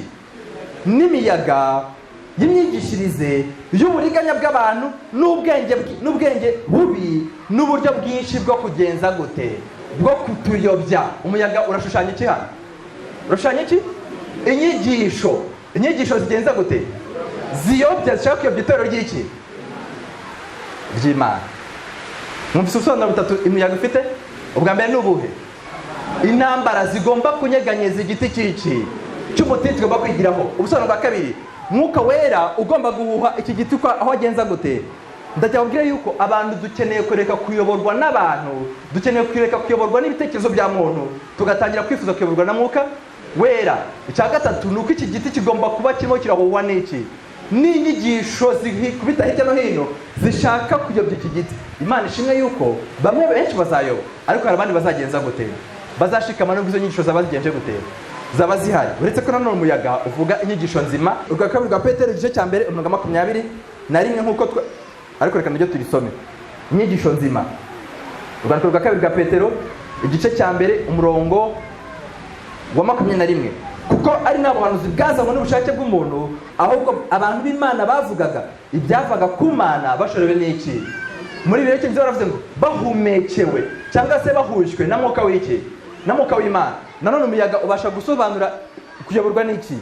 n'imiyaga y'imyigishirize y'uburiganya bw'abantu n'ubwenge bubi n'uburyo bwinshi bwo kugenza gute bwo kutuyobya. Umuyaga urashushanya iki hano? Urashushanya iki? Inyigisho zigenza gute? Ziyobya, zishaka kuyobya itorero ry'iki? Ry'Imana. Mwumvise ubusobanuro butatu imiyaga ifite? Ubwa mbere ni ubuhe? Intambara zigomba kunyeganyeza igiti cy'iki cy'umutini tugomba kwigiraho. Ubusobanuro bwa kabiri, Mwuka Wera ugomba guhuha iki giti aho agenza gute. Ndacyababwira yuko abantu dukeneye kureka kuyoborwa n'abantu, dukeneye kureka kuyoborwa n'ibitekerezo bya muntu, tugatangira kwifuza kuyoborwa na Mwuka Wera. Icya gatatu ni uko iki giti kigomba kuba kirimo kirahuhwa n'iki n'inyigisho zikubita hirya no hino zishaka kuyobya iki giti. Imana ishimwe yuko bamwe benshi bazayoba, ariko hari abandi bazagenza gute, bazashikama n'ubwo izo nyigisho zaba zigenje gute, zaba zihari. Uretse ko nanone umuyaga uvuga inyigisho nzima. Urwa kabiri rwa Petero igice cya mbere umurongo 21 nk'uko ariko reka niryo turisome. Inyigisho nzima. Urwa kabiri rwa Petero igice cya mbere umurongo wa 21, kuko ari nabo bahanuzi bwazanywe n'ubushake bw'umuntu, ahubwo abantu b'Imana bavugaga ibyavaga ku Mana bashorewe n'iki. Muri bibiri cy'inzu baravuze ngo bahumekewe cyangwa se bahujwe na Mwuka w'iki, na Mwuka w'Imana. Nanone umuyaga ubasha gusobanura kuyoborwa n'iki,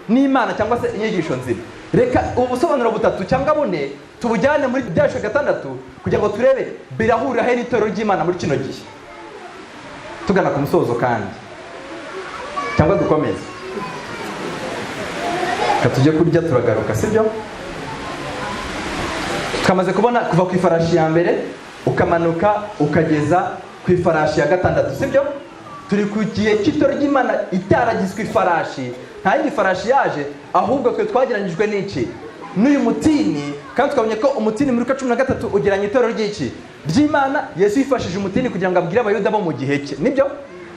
n'Imana cyangwa se inyigisho nzima. Reka ubusobanuro butatu cyangwa bune tubujyane muri byasho gatandatu kugira ngo turebe birahurira he n'itorero ry'Imana muri kino gihe, tugana ku musozo kandi cyangwa dukomeze. Tujye kurya turagaruka, sibyo? Twamaze kubona kuva ku ifarashi ya mbere ukamanuka ukageza ku ifarashi ya gatandatu, sibyo? Turi ku gihe cy'itorero ry'Imana itaragizwe ifarashi, nta yindi farashi yaje, ahubwo twe twageranyijwe n'iki, n'uyu mutini. Kandi twabonye ko umutini muri Luka 13 ugeranya itorero ry'iki, ry'Imana. Yesu yifashije umutini kugira ngo abwire abayuda bo mu gihe cye, nibyo?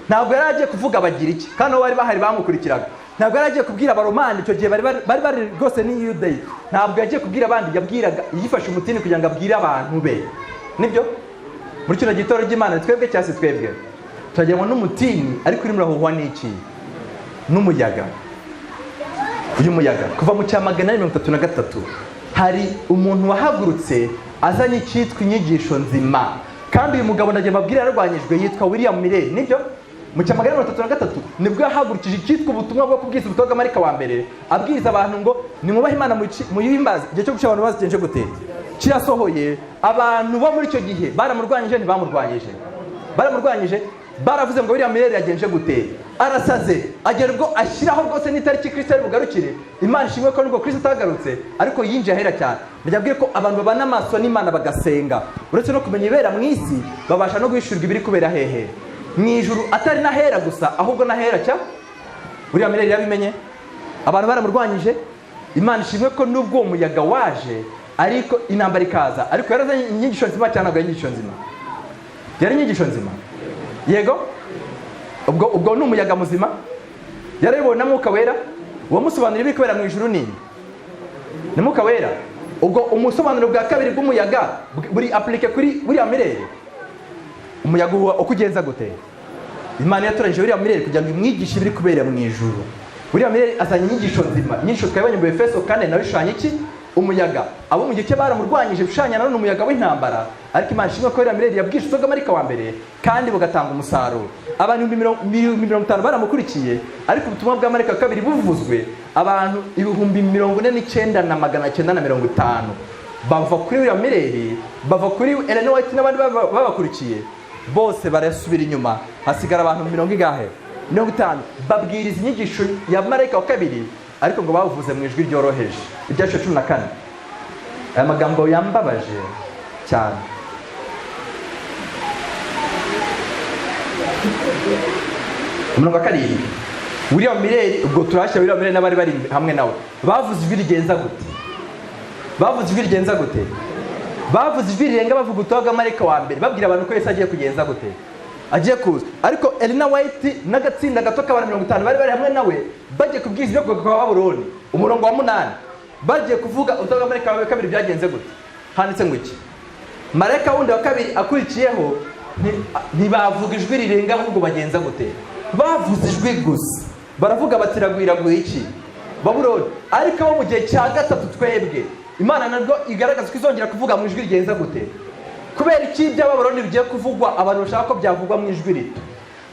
Ntabwo yari agiye kuvuga bagira iki, kandi abo bari bahari bamukurikiraga. Ntabwo yari agiye kubwira abaromani, icyo gihe bari rwose ni Yudeya. Ntabwo yagiye kubwira abandi, yabwiraga, yifashe umutini kugira ngo abwire abantu be, nibyo? Muri kino gitoro ry'Imana twebwe cyase twebwe turagerwa n'umutini, ariko urimo urahuhwa n'iki, n'umuyaga. Uyu muyaga kuva mu cya 133 hari umuntu wahagurutse azanye icyitwa inyigisho nzima, kandi uyu mugabo ndagiye mbabwira yararwanyijwe, yitwa William Miller, nibyo? Mu cya 133 nibwo yahagurukije icyitwa ubutumwa bwo kubwiriza ubutumwa bwa Marika wa mbere, abwiriza abantu ngo nimwubahe Imana muyihimbaze. Igihe cyo guca abantu bazigenje gute kirasohoye. Abantu bo muri icyo gihe baramurwanyije, ntibamurwanyije? Baramurwanyije. Baravuze ngo William Miller yagenje gute, arasaze, agera ubwo ashyiraho rwose n'itariki Kristo ari bugarukire. Imana ishimwe ko nubwo Kristo atagarutse, ariko yinjiye ahera cyane. Ndababwiye ko abantu babana amaso n'Imana bagasenga, uretse no kumenya ibera mu isi, babasha no guhishurwa ibiri kubera hehe mu ijuru, atari nahera gusa, ahubwo nahera cya. William Miller yabimenye, abantu baramurwanyije. Imana ishimwe ko nubwo uwo muyaga waje, ariko intambara ikaza, ariko yarazanye inyigisho nzima cyane. Ntabwo inyigisho nzima yari inyigisho nzima, yego? Ubwo ni umuyaga muzima yarabibona na Mwuka Wera. Uwamusobanurira ibiri kubera mu ijuru ni Mwuka Wera. Ubwo umusobanuro bwa kabiri bw'umuyaga buri aplike kuri William Miller. Umuyaga ukugenza gute? Imana yatoranyije William Miller kugira ngo imwigishe ibiri kubera mu ijuru. William Miller azanye inyigisho nzima. Inyigisho twabonye mu Efeso 4 nawe ishanya iki, umuyaga. Abo mu gihe cye baramurwanyije bishanya nanone umuyaga w'intambara, ariko Imana ishimwe ko William Miller yabwishe ubutumwa Marika wa mbere kandi bugatanga umusaruro. Abantu 50 baramukurikiye, ariko ubutumwa bwa Marika wa kabiri buvuzwe abantu 49,950 bava kuri William Miller, bava kuri Ellen White n'abandi babakurikiye, bose barasubira inyuma, hasigara abantu 50 babwiriza inyigisho ya Marika wa kabiri, ariko ngo bavuze mu ijwi ryoroheje. Ibyasho 14. Aya magambo yambabaje cyane. Umurongo wa 7. William Miller, ubwo turashya William Miller n'abari bari hamwe nawe, bavuze ijwi rigenza gute? Bavuze ijwi rigenza gute? Bavuze ijwi rirenga bavuga ubutumwa bwa Marika wa mbere, babwira abantu ko Yesu agiye kugenza gute, agiye kuza. Ariko Ellen White n'agatsinda gato k'abantu 50 bari hamwe nawe, bagiye kubwiza ibyo kwa Babuloni. Umurongo wa 8 bagiye kuvuga ubutumwa bwa Marika wa kabiri byagenze gute. Handitse ngo iki? Marika wundi wa kabiri akurikiyeho ntibavuga ijwi rirenga ahubwo bagenza gute? Bavuze ijwi gusa, baravuga bati iraguye iki Babuloni. Ariko abo mu gihe cya gatatu twebwe Imana nabwo igaragaza ko izongera kuvuga mu ijwi rigenza gute. Kubera iki ibya Babuloni bigiye kuvugwa abantu bashaka ko byavugwa mu ijwi rito.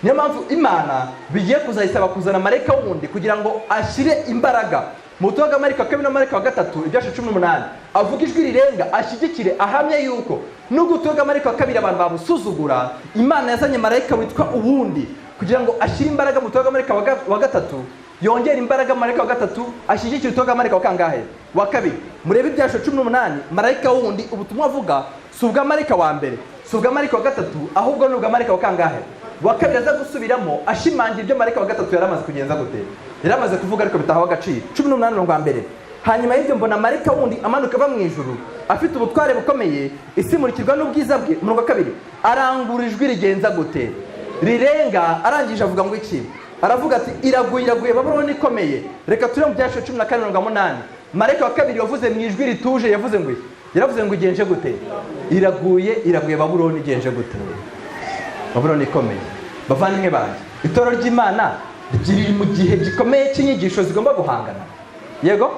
Niyo mpamvu Imana bigiye kuzayisaba kuzana marayika wundi kugira ngo ashyire imbaraga mu butumwa bwa Mariko wa kabiri na Mariko wa gatatu ibyashe 18 avuga ijwi rirenga, ashyigikire, ahamye yuko nubwo ubutumwa bwa Mariko wa kabiri abantu babusuzugura, Imana yazanye marayika witwa uwundi kugira ngo ashyire imbaraga mu butumwa bwa Mariko wa gatatu, yongera imbaraga mu Mariko wa gatatu, ashyigikire ubutumwa bwa Mariko wa kangahe? Wa kabiri. Murebe ibyashe 18 marayika wundi ubutumwa avuga si ubwa Mariko wa mbere, si ubwa Mariko wa gatatu, ahubwo ni ubwa Mariko wa kangahe? Wa kabiri. Aza gusubiramo ashimangira ibyo Mariko wa gatatu yaramaze kugenza gute, yaramaze kuvuga ariko bitahawe agaciro. 18 wa mbere. Hanyuma y'ibyo mbona marayika wundi amanuka ava mu ijuru afite ubutware bukomeye, isi imurikirwa n'ubwiza bwe. Mu wa kabiri arangura ijwi rigenza gute, rirenga. Arangije avuga ngo iki? Aravuga ati iraguye Babuloni ikomeye. Reka turi mu byashe 14:8 marayika wa kabiri yavuze mu ijwi rituje, yavuze ngo yaravuze ngo igenje gute, iraguye Babuloni igenje gute, Babuloni ikomeye. Bavandimwe banjye, itoro ry'Imana riri mu gihe gikomeye cy'inyigisho zigomba guhangana. Yego,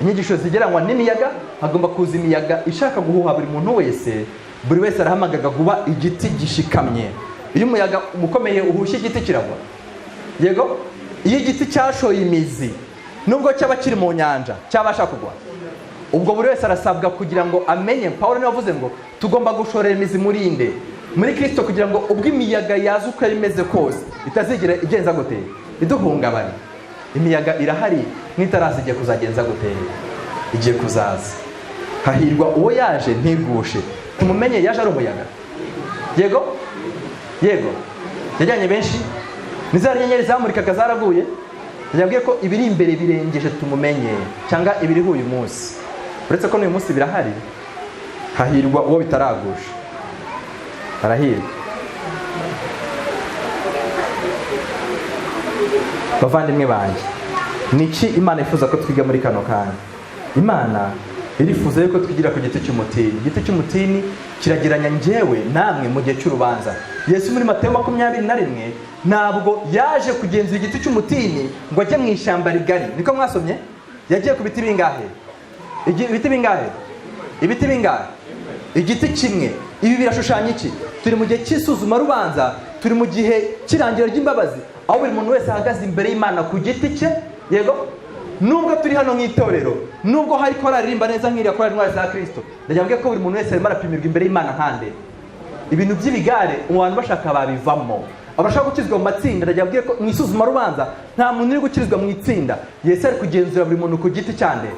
inyigisho zigeranywa n'imiyaga. Hagomba kuza imiyaga ishaka guhuha buri muntu wese. Buri wese arahamagaga kuba igiti gishikamye. Iyo umuyaga umukomeye uhushye igiti kiragwa. Yego, iyo igiti cyashoye imizi nubwo cyaba kiri mu nyanja cyabasha kugwa. Ubwo buri wese arasabwa kugira ngo amenye. Paulo niwe wavuze ngo tugomba gushorera imizi muri Kristo kugira ngo ubwo imiyaga yaza uko imeze kose itazigira igenza gute, iduhungabanya. Imiyaga irahari, n'itarazi igiye kuzagenza gute, igiye kuzaza. Hahirwa uwo yaje ntigushe, tumumenye yaje ari umuyaga. Yego, yajyanye benshi. Nizara nyenyeri zamurikaga zaraguye, yabwiye ko ibiri imbere birengeje tumumenye, cyangwa ibiriho uyu munsi. Uretse ko n'uyu munsi birahari, hahirwa uwo bitaragusha, arahirwa. Bavandimwe banjye, niki Imana ifuza ko twiga muri kano kanya? Imana irifuza yuko twigira ku giti cy'umutini. Igiti cy'umutini kiragiranya njyewe namwe mu gihe cy'urubanza. Yesu muri Mateyo 21 ntabwo yaje kugenzura igiti cy'umutini ngo ajye mu ishyamba rigari. Niko mwasomye? Yagiye ku biti bingahe? Ibiti bingahe? Ibiti bingahe? Igiti kimwe. Ibi birashushanya iki? Turi mu gihe cy'isuzuma rubanza, turi mu gihe cy'irangira ry'imbabazi, aho buri muntu wese ahagaze imbere y'Imana ku giti cye. Yego, nubwo turi hano nk'itorero, nubwo hari ko aririmba neza nk'iriya korali Intwari za Kristo, ndagira ko buri muntu wese arimo arapimirwa imbere y'Imana nkande. Ibintu by'ibigare abantu bashaka babivamo, abashaka gukizwa mu matsinda. Ndagira ko mu isuzuma rubanza nta muntu uri gukizwa mu itsinda. Yesu ari kugenzura buri muntu ku giti cyande,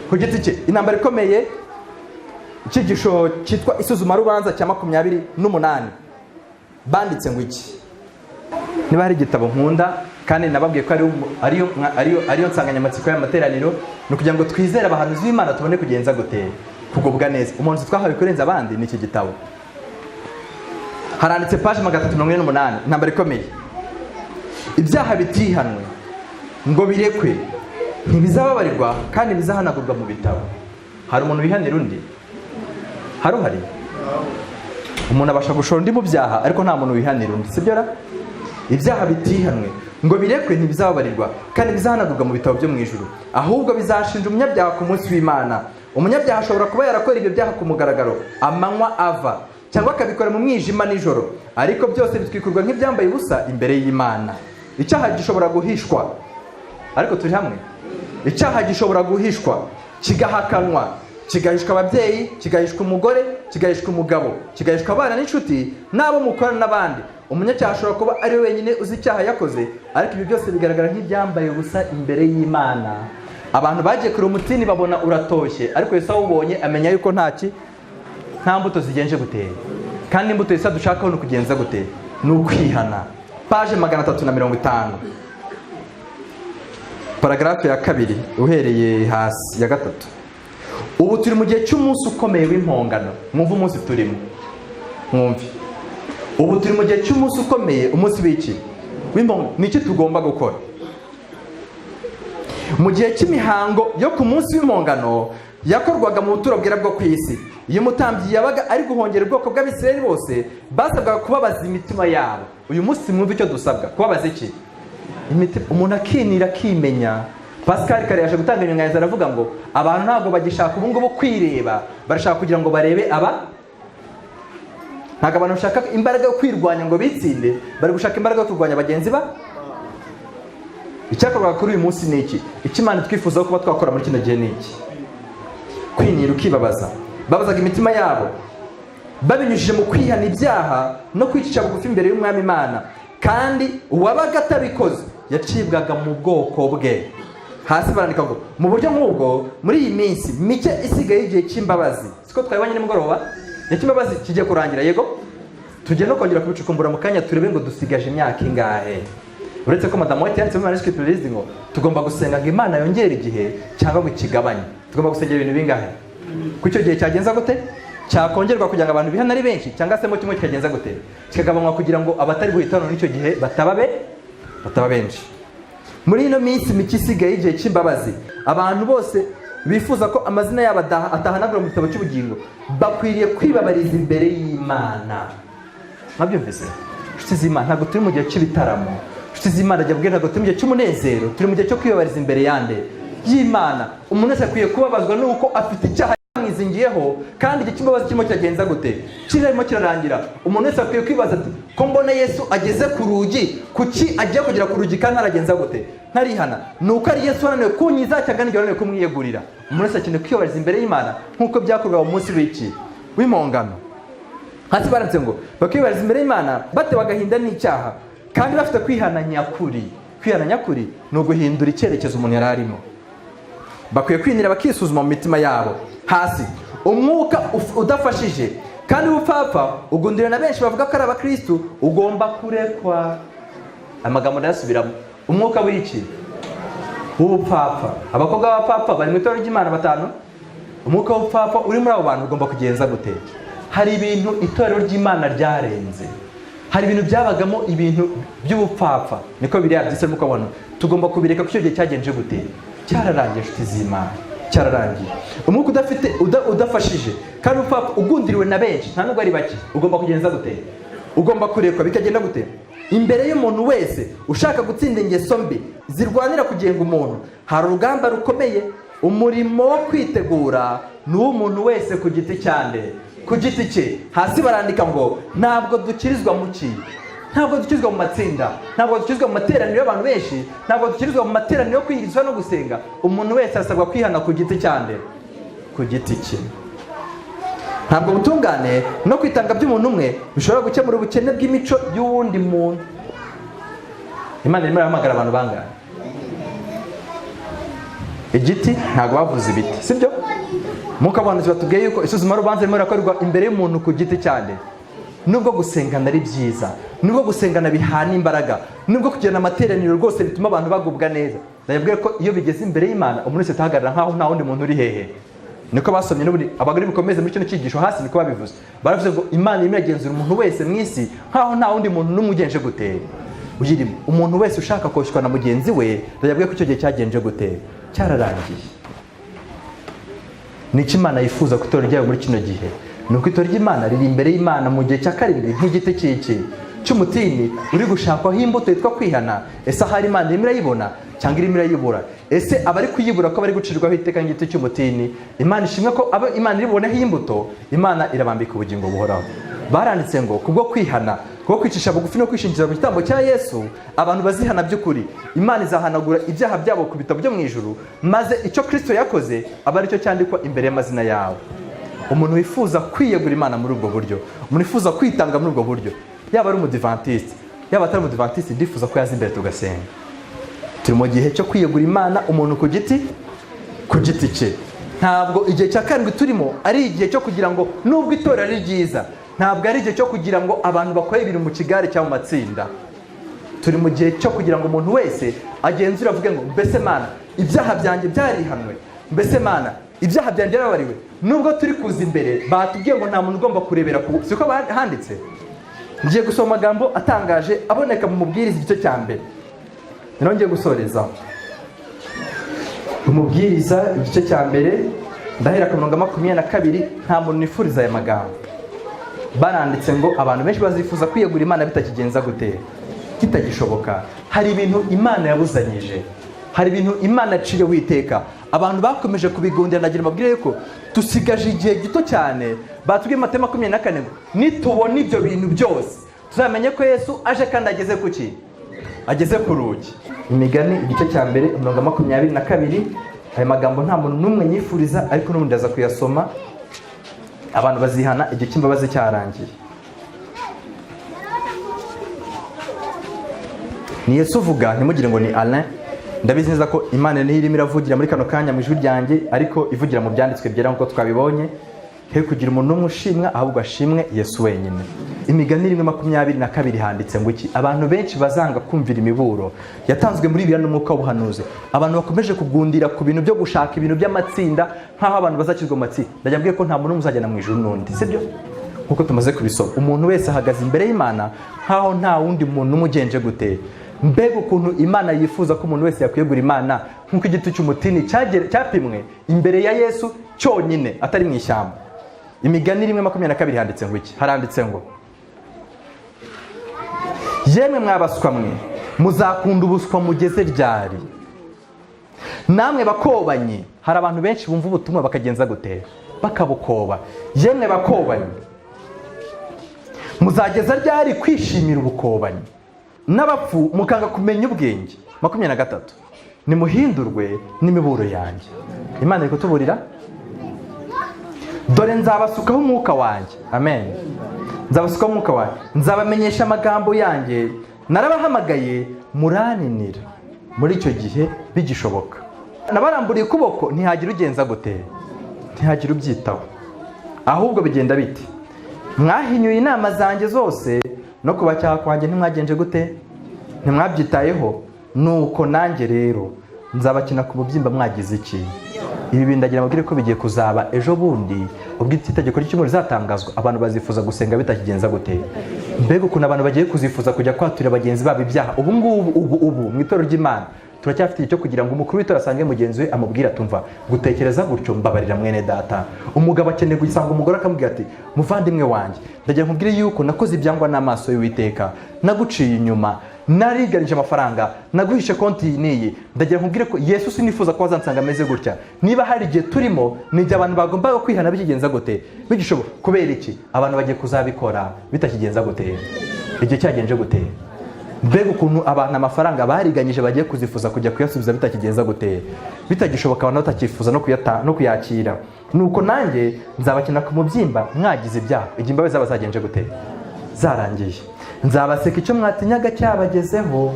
ku giti cye. Intambara ikomeye, icyigisho cyitwa isuzuma rubanza cya 28 banditse ngo iki? Niba hari igitabo nkunda kandi nababwiye ko ariyo nsanganyamatsiko y'amateraniro, ni ukugira ngo twizere abahanuzi b'Imana tubone kugenza gute, kugubwa neza. Umuntu twahawe kurenza abandi ni iki gitabo. Haranditse page 348, intambara ikomeye. Ibyaha bitihanwe ngo birekwe ntibizababarirwa kandi bizahanagurwa mu bitabo. Hari umuntu wihanira undi? Hari umuntu abasha gushora undi mu byaha, ariko nta muntu wihanira undi, sibyo ra? Ibyaha bitihanwe ngo birekwe ntibizababarirwa kandi bizahanagurwa mu bitabo byo mu ijuru, ahubwo bizashinja umunyabyaha ku munsi w'Imana. Umunyabyaha ashobora kuba yarakora ibyo byaha ku mugaragaro, amanywa ava, cyangwa akabikora mu mwijima nijoro, ariko byose bitwikurwa nk'ibyambaye ubusa imbere y'Imana. Icyaha gishobora guhishwa, ariko turi hamwe. Icyaha gishobora guhishwa, kigahakanwa, kigahishwa ababyeyi, kigahishwa umugore, kigahishwa umugabo, kigahishwa abana n'inshuti n'abo mukorana n'abandi. Umunyacyaha ashobora kuba ari we wenyine uzi icyaha yakoze, ariko ibi byose bigaragara nk'ibyambaye ubusa imbere y'Imana. Abantu bagiye kure umutini babona uratoshye, ariko Yesu awubonye amenya yuko nta mbuto zigenje gutera. Kandi imbuto Yesu dushakaho ni ukugenza gute? Ni ukwihana. Page 350, paragrafe ya 2 uhereye hasi ya 3. Ubu turi mu gihe cy'umunsi ukomeye w'impongano. Mwumva umunsi turimo, mwumve. Ubu turi mu gihe cy'umunsi ukomeye, umunsi w'iki? W'impongano. Ni iki tugomba gukora? Mu gihe cy'imihango yo ku munsi w'impongano yakorwaga mu buturo bwera bwo ku isi. Iyo umutambyi yabaga ari guhongera ubwoko bw'Abisirayeli bose, basabwaga kubabaza imitima yabo. Uyu munsi mwumva icyo dusabwa, kubabaza iki? Umuntu akinira akimenya. Pascal Kare yaje gutanga inyunganizi aravuga ngo abantu ntabwo bagishaka ubu ngubu kwireba, barashaka kugira ngo barebe aba. Ntabwo abantu bashaka imbaraga yo kwirwanya ngo bitsinde, bari gushaka imbaraga yo kurwanya bagenzi ba. Icyakorwa kuri uyu munsi ni iki? Icyo Imana twifuza kuba twakora muri kino gihe ni iki? Kwinira ukibabaza. Babazaga imitima yabo babinyujije mu kwihana ibyaha no kwicisha bugufi imbere y'Umwami Imana, kandi uwabaga atabikoze yacibwaga mu bwoko bwe. Hasi barandika ngo mu buryo nk'ubwo muri iyi minsi mike isigaye y'igihe cy'imbabazi, siko twabibonye nimugoroba, n'imbabazi kigiye kurangira. Yego tugiye no kongera kubicukumbura mu kanya turebe ngo dusigaje imyaka ingahe. Uretse ko Madamu White yanditse mu manuscript release ngo tugomba gusenga ngo Imana yongere igihe cyangwa ngo ikigabanye. Tugomba gusengera ibintu bingahe? Ku icyo gihe cyagenza gute? Cyakongerwa kugira ngo abantu bihana ari benshi, cyangwa se mu kimwe kikagenza gute? Kikagabanywa kugira ngo abatari guhitana n'icyo gihe bataba benshi. Muri ino minsi mike isigaye y'igihe cy'imbabazi, abantu bose bifuza ko amazina yabo atahanagura mu gitabo cy'ubugingo bakwiriye kwibabariza imbere y'Imana. Mwabyumvise? Inshuti z'Imana, ntabwo turi mu gihe cy'ibitaramo. Inshuti z'Imana, jya bwira ntabwo turi mu gihe cy'umunezero, turi mu gihe cyo kwibabariza imbere y'Imana. Umuntu wese akwiye kubabazwa nuko afite icyaha mwizingiyeho, kandi igihe cy'imbabazi kirimo kiragenza gute? Kirimo kirarangira. Umuntu wese akwiye kwibaza ati ko mbona Yesu ageze ku rugi, kuki agiye kugera ku rugi kandi ntaragenza gute? Ntarihana. Nuko ari Yesu wananiwe kunyiza cyangwa nijye wananiwe kumwiyegurira. Umuntu wese akeneye kwiyobariza imbere y'Imana nk'uko byakorwaga mu munsi w'impongano. Hasi baranditse ngo bakiyobariza imbere y'Imana batewe agahinda n'icyaha kandi bafite kwihana nyakuri. Kwihana nyakuri ni uguhindura icyerekezo umuntu yari arimo. Bakwiye kwinira bakisuzuma mu mitima yabo. Hasi umwuka udafashije kandi ubupfapfa ugundira na benshi bavuga ko ari abakristo ugomba kurekwa. Amagambo ndayasubiramo. Umwuka w'iki? Ubupfapfa. Abakobwa b'abapfapfa bari mu itorero ry'Imana batanu. Umwuka w'ubupfapfa uri muri abo bantu ugomba kugenza gute? Hari ibintu itorero ry'Imana ryarenze. Hari ibintu byabagamo ibintu by'ubupfapfa. Niko biriya byise mu kabano. Tugomba kubireka ko icyo gihe cyagenje gute? Cyararangiye inshuti z'Imana. Cyararangiye. Umwuka udafashije kandi ubupfapfa ugundiriwe na benshi, nta nubwo ari bake. Ugomba kugenza gute? Ugomba kurekwa. Bikagenda gute? Imbere y'umuntu wese ushaka gutsinda ingeso mbi zirwanira kugenga umuntu, hari urugamba rukomeye. Umurimo wo kwitegura ni uw'umuntu wese ku giti cyane, ku giti cye. Hasi barandika ngo ntabwo dukirizwa mu ki? Ntabwo dukirizwa mu matsinda, ntabwo dukirizwa mu materaniro y'abantu benshi, ntabwo dukirizwa mu materaniro yo kwigishwa no gusenga. Umuntu wese asabwa kwihana ku giti cyane, ku giti cye. Ntabwo ubutungane no kwitanga by'umuntu umwe bishobora gukemura ubukene bw'imico y'uwundi muntu. Imana irimo irahamagara abantu bangahe? Igiti ntabwo bavuze ibiti, sibyo? Muka abantu batubwiye yuko isuzuma rubanza ririmo rirakorerwa imbere y'umuntu ku giti cyane. Nubwo gusengana ari byiza, nubwo gusengana bihana imbaraga, nubwo kugirana amateraniro rwose bituma abantu bagubwa neza, ndababwira ko iyo bigeze imbere y'Imana umuntu wese atahagarara nkaho nta wundi muntu uri hehe. Niko basomye n'ubundi abagore bikomeze muri kino cyigisho hasi niko babivuze. Baravuze ngo Imana irimo iragenzura umuntu wese mu isi nkaho nta wundi muntu n'umugenje gute uyirimo. Umuntu wese ushaka koshywa na mugenzi we, ndababwira ko icyo gihe cyagenje gute? Cyararangiye. Niki Imana yifuza ku itorero ryayo muri kino gihe? Nuko itorero ry'Imana riri imbere y'Imana mu gihe cya karindwi nk'igiti cy'umutini uri gushakwaho imbuto yitwa kwihana. Ese ahari Imana irimo irayibona cyangwa irimo irayibura? Ese abari kuyibura ko bari gucirwaho iteka nk'igiti cy'umutini? Imana ishimwe ko abo Imana iriboneho imbuto, Imana irabambika ubugingo buhoraho. Baranditse ngo kubwo kwihana, kubwo kwicisha bugufi no kwishingiza mu gitambo cya Yesu, abantu bazihana by'ukuri, Imana izahanagura ibyaha byabo ku bitabo byo mu ijuru, maze icyo Kristo yakoze aba aricyo cyandikwa imbere y'amazina yawe. Umuntu wifuza kwiyegura Imana muri ubwo buryo, umuntu wifuza kwitanga muri ubwo buryo, yaba ari umudivantiste yaba atari umudivantiste, ndifuza ko yaza imbere tugasenga. Turi mu gihe cyo kwiyegura Imana umuntu ku giti cye. Ntabwo igihe cya karindwi turimo ari igihe cyo kugira ngo nubwo itorero ari ryiza, ntabwo ari igihe cyo kugira ngo abantu bakore ibintu mu kigare cyangwa mu matsinda. Turi mu gihe cyo kugira ngo umuntu wese agenzure avuge ngo mbese Mana ibyaha byanjye byarihanwe, mbese Mana ibyaha byanjye byarabariwe. Nubwo turi kuza imbere batubwiye ngo nta muntu ugomba kurebera ku siko handitse. Ngiye gusoma amagambo atangaje aboneka mu mubwiriza igice cya mbere. Nongeye gusoreza umubwiriza igice cya mbere ndahera ku mirongo 22, nta muntu nifuriza aya magambo. Baranditse ngo abantu benshi bazifuza kwiyegura Imana bitakigenza gute, kitagishoboka. Hari ibintu Imana yabuzanyije, hari ibintu Imana aciriye witeka, abantu bakomeje kubigundira. Nagira mabwire ko tusigaje igihe gito cyane. Batubwiye Mateyo 24 ngo nitubona ibyo bintu byose tuzamenye ko Yesu aje kandi ageze kuki, ageze ku rugi. Imigani igice cya mbere 22. Aya magambo nta muntu n'umwe nyifuriza, ariko n'ubundi aza kuyasoma abantu bazihana igihe cy'imbabazi cyarangiye. Ni Yesu uvuga, ntimugire ngo ni Alain. Ndabizi neza ko Imana niyo irimo iravugira muri kano kanya mu ijwi ryanjye, ariko ivugira mu byanditswe byera nk'uko twabibonye. He kugira umuntu n'umwe ushimwa, ahubwo ashimwe Yesu wenyine. Imigani 22 handitse ngo iki, abantu benshi bazanga kumvira imiburo yatanzwe muri Bibiliya n'umwuka w'ubuhanuzi. Abantu bakomeje kugundira ku bintu byo gushaka ibintu by'amatsinda, nkaho abantu bazakizwa mu matsinda. Ndajyambwiye ko nta muntu uzajyana mu ijuru n'undi, sibyo? Nkuko tumaze kubisoma, umuntu wese ahagaze imbere y'Imana nkaho nta wundi muntu umugenje gute. Mbega ukuntu Imana yifuza ko umuntu wese yakwiyegura Imana, nkuko igiti cy'umutini cyapimwe imbere ya Yesu cyonyine, atari mu ishyamba. Imigani 22 handitse ngo iki, haranditse ngo yemwe mwabaswa mwe, muzakunda ubuswa mugeze ryari? Namwe bakobanyi, hari abantu benshi bumva ubutumwa bakagenza gute, bakabukoba. Yemwe bakobanyi, muzageza ryari kwishimira ubukobanyi? N'abapfu mukanga kumenya ubwenge. 23, nimuhindurwe n'imiburo yanjye. Imana iri kutuburira, dore nzabasukaho umwuka wanjye. Amen. Nzabasukaho umwuka wanjye, nzabamenyesha amagambo yanjye, narabahamagaye muraninira. Muri icyo gihe bigishoboka, nabaramburiye ukuboko, ntihagira ugenza gute, ntihagira ubyitaho. Ahubwo bigenda biti, mwahinyuye inama zanjye zose, no kubacyaha kwanjye ntimwagenje gute, ntimwabyitayeho. Nuko nanjye rero nzabakina ku bubyimba mwagize iki. Ibi bindagira mabwire ko bigiye kuzaba ejo bundi, ubwo itegeko ry'icyumweru rizatangazwa. Abantu bazifuza gusenga bitakigenza gute. Mbega ukuntu abantu bagiye kuzifuza kujya kwaturira bagenzi babo ibyaha. Ubu mu itorero ry'Imana turacyafite icyo kugira ngo umukuru w'itorero asange mugenzi we amubwira, tumva gutekereza gutyo mbabarira mwene data. Umugabo akeneye gusanga umugore akamubwira ati, muvandimwe wanjye, ndagira nkubwire yuko nakoze ibyangwa n'amaso y'Uwiteka, naguciye inyuma, nariganije amafaranga, naguhishe konti niyi. Ndagira nkubwire ko Yesu sinifuza ko azansanga ameze gutya. Niba hari igihe turimo, nijye abantu bagomba kwihana bikigenza gute, bigishoboka. Kubera iki abantu bagiye kuzabikora bitakigenza gute, igihe cyagenje gute. Mbega ukuntu abantu amafaranga bariganyije bagiye kuzifuza kujya kuyasubiza bitakigenza gute, bitagishoboka. Abantu batakifuza no kuyakira. Nuko nanjye nzabakina ku mubyimba mwagize ibyaha, igihe imbabazi zabazagenje gute, zarangiye. Nzabaseka icyo mwatinyaga cyabagezeho.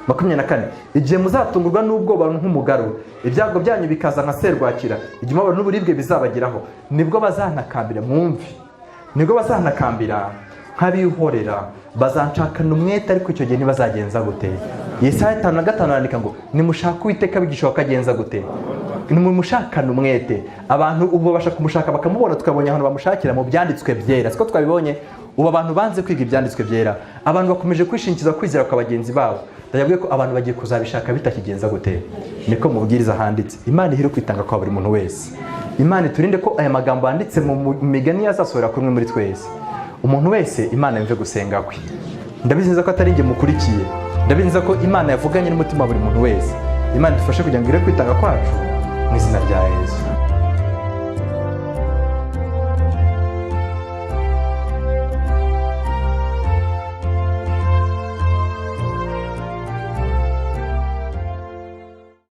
24, igihe muzatungurwa n'ubwoba nk'umugaru, ibyago byanyu bikaza nka serwakira, igihe umubabaro n'uburibwe bizabageraho, nibwo bazantakambira. Mwumve, nibwo bazantakambira nk'abihorera, bazanshakana umwete, ariko icyo gihe ntibazagenza gute. Yesaya 5:5 arandika ngo nimushaka Uwiteka bigishoboka agenza gute, nimumushakana umwete. Abantu ubu bashaka kumushaka bakamubona, tukabonye ahantu bamushakira mu byanditswe byera, siko twabibonye. Ubu abantu banze kwiga ibyanditswe byera, abantu bakomeje kwishingiza kwizera kwa bagenzi babo. Ndababwiye ko abantu bagiye kuzabishaka bitakigenza gute. Niko mubwiriza handitse. Imana ihire kwitanga kwa buri muntu wese. Imana iturinde ko aya magambo yanditse mu migani yazasohora kuri mwe muri twese. Umuntu wese Imana yumve gusenga kwe. Ndabizi neza ko atari nge mukurikiye, ndabizi neza ko Imana yavuganye n'umutima buri muntu wese. Imana idufashe kugira ngo ire kwitanga kwacu mu izina rya Yesu.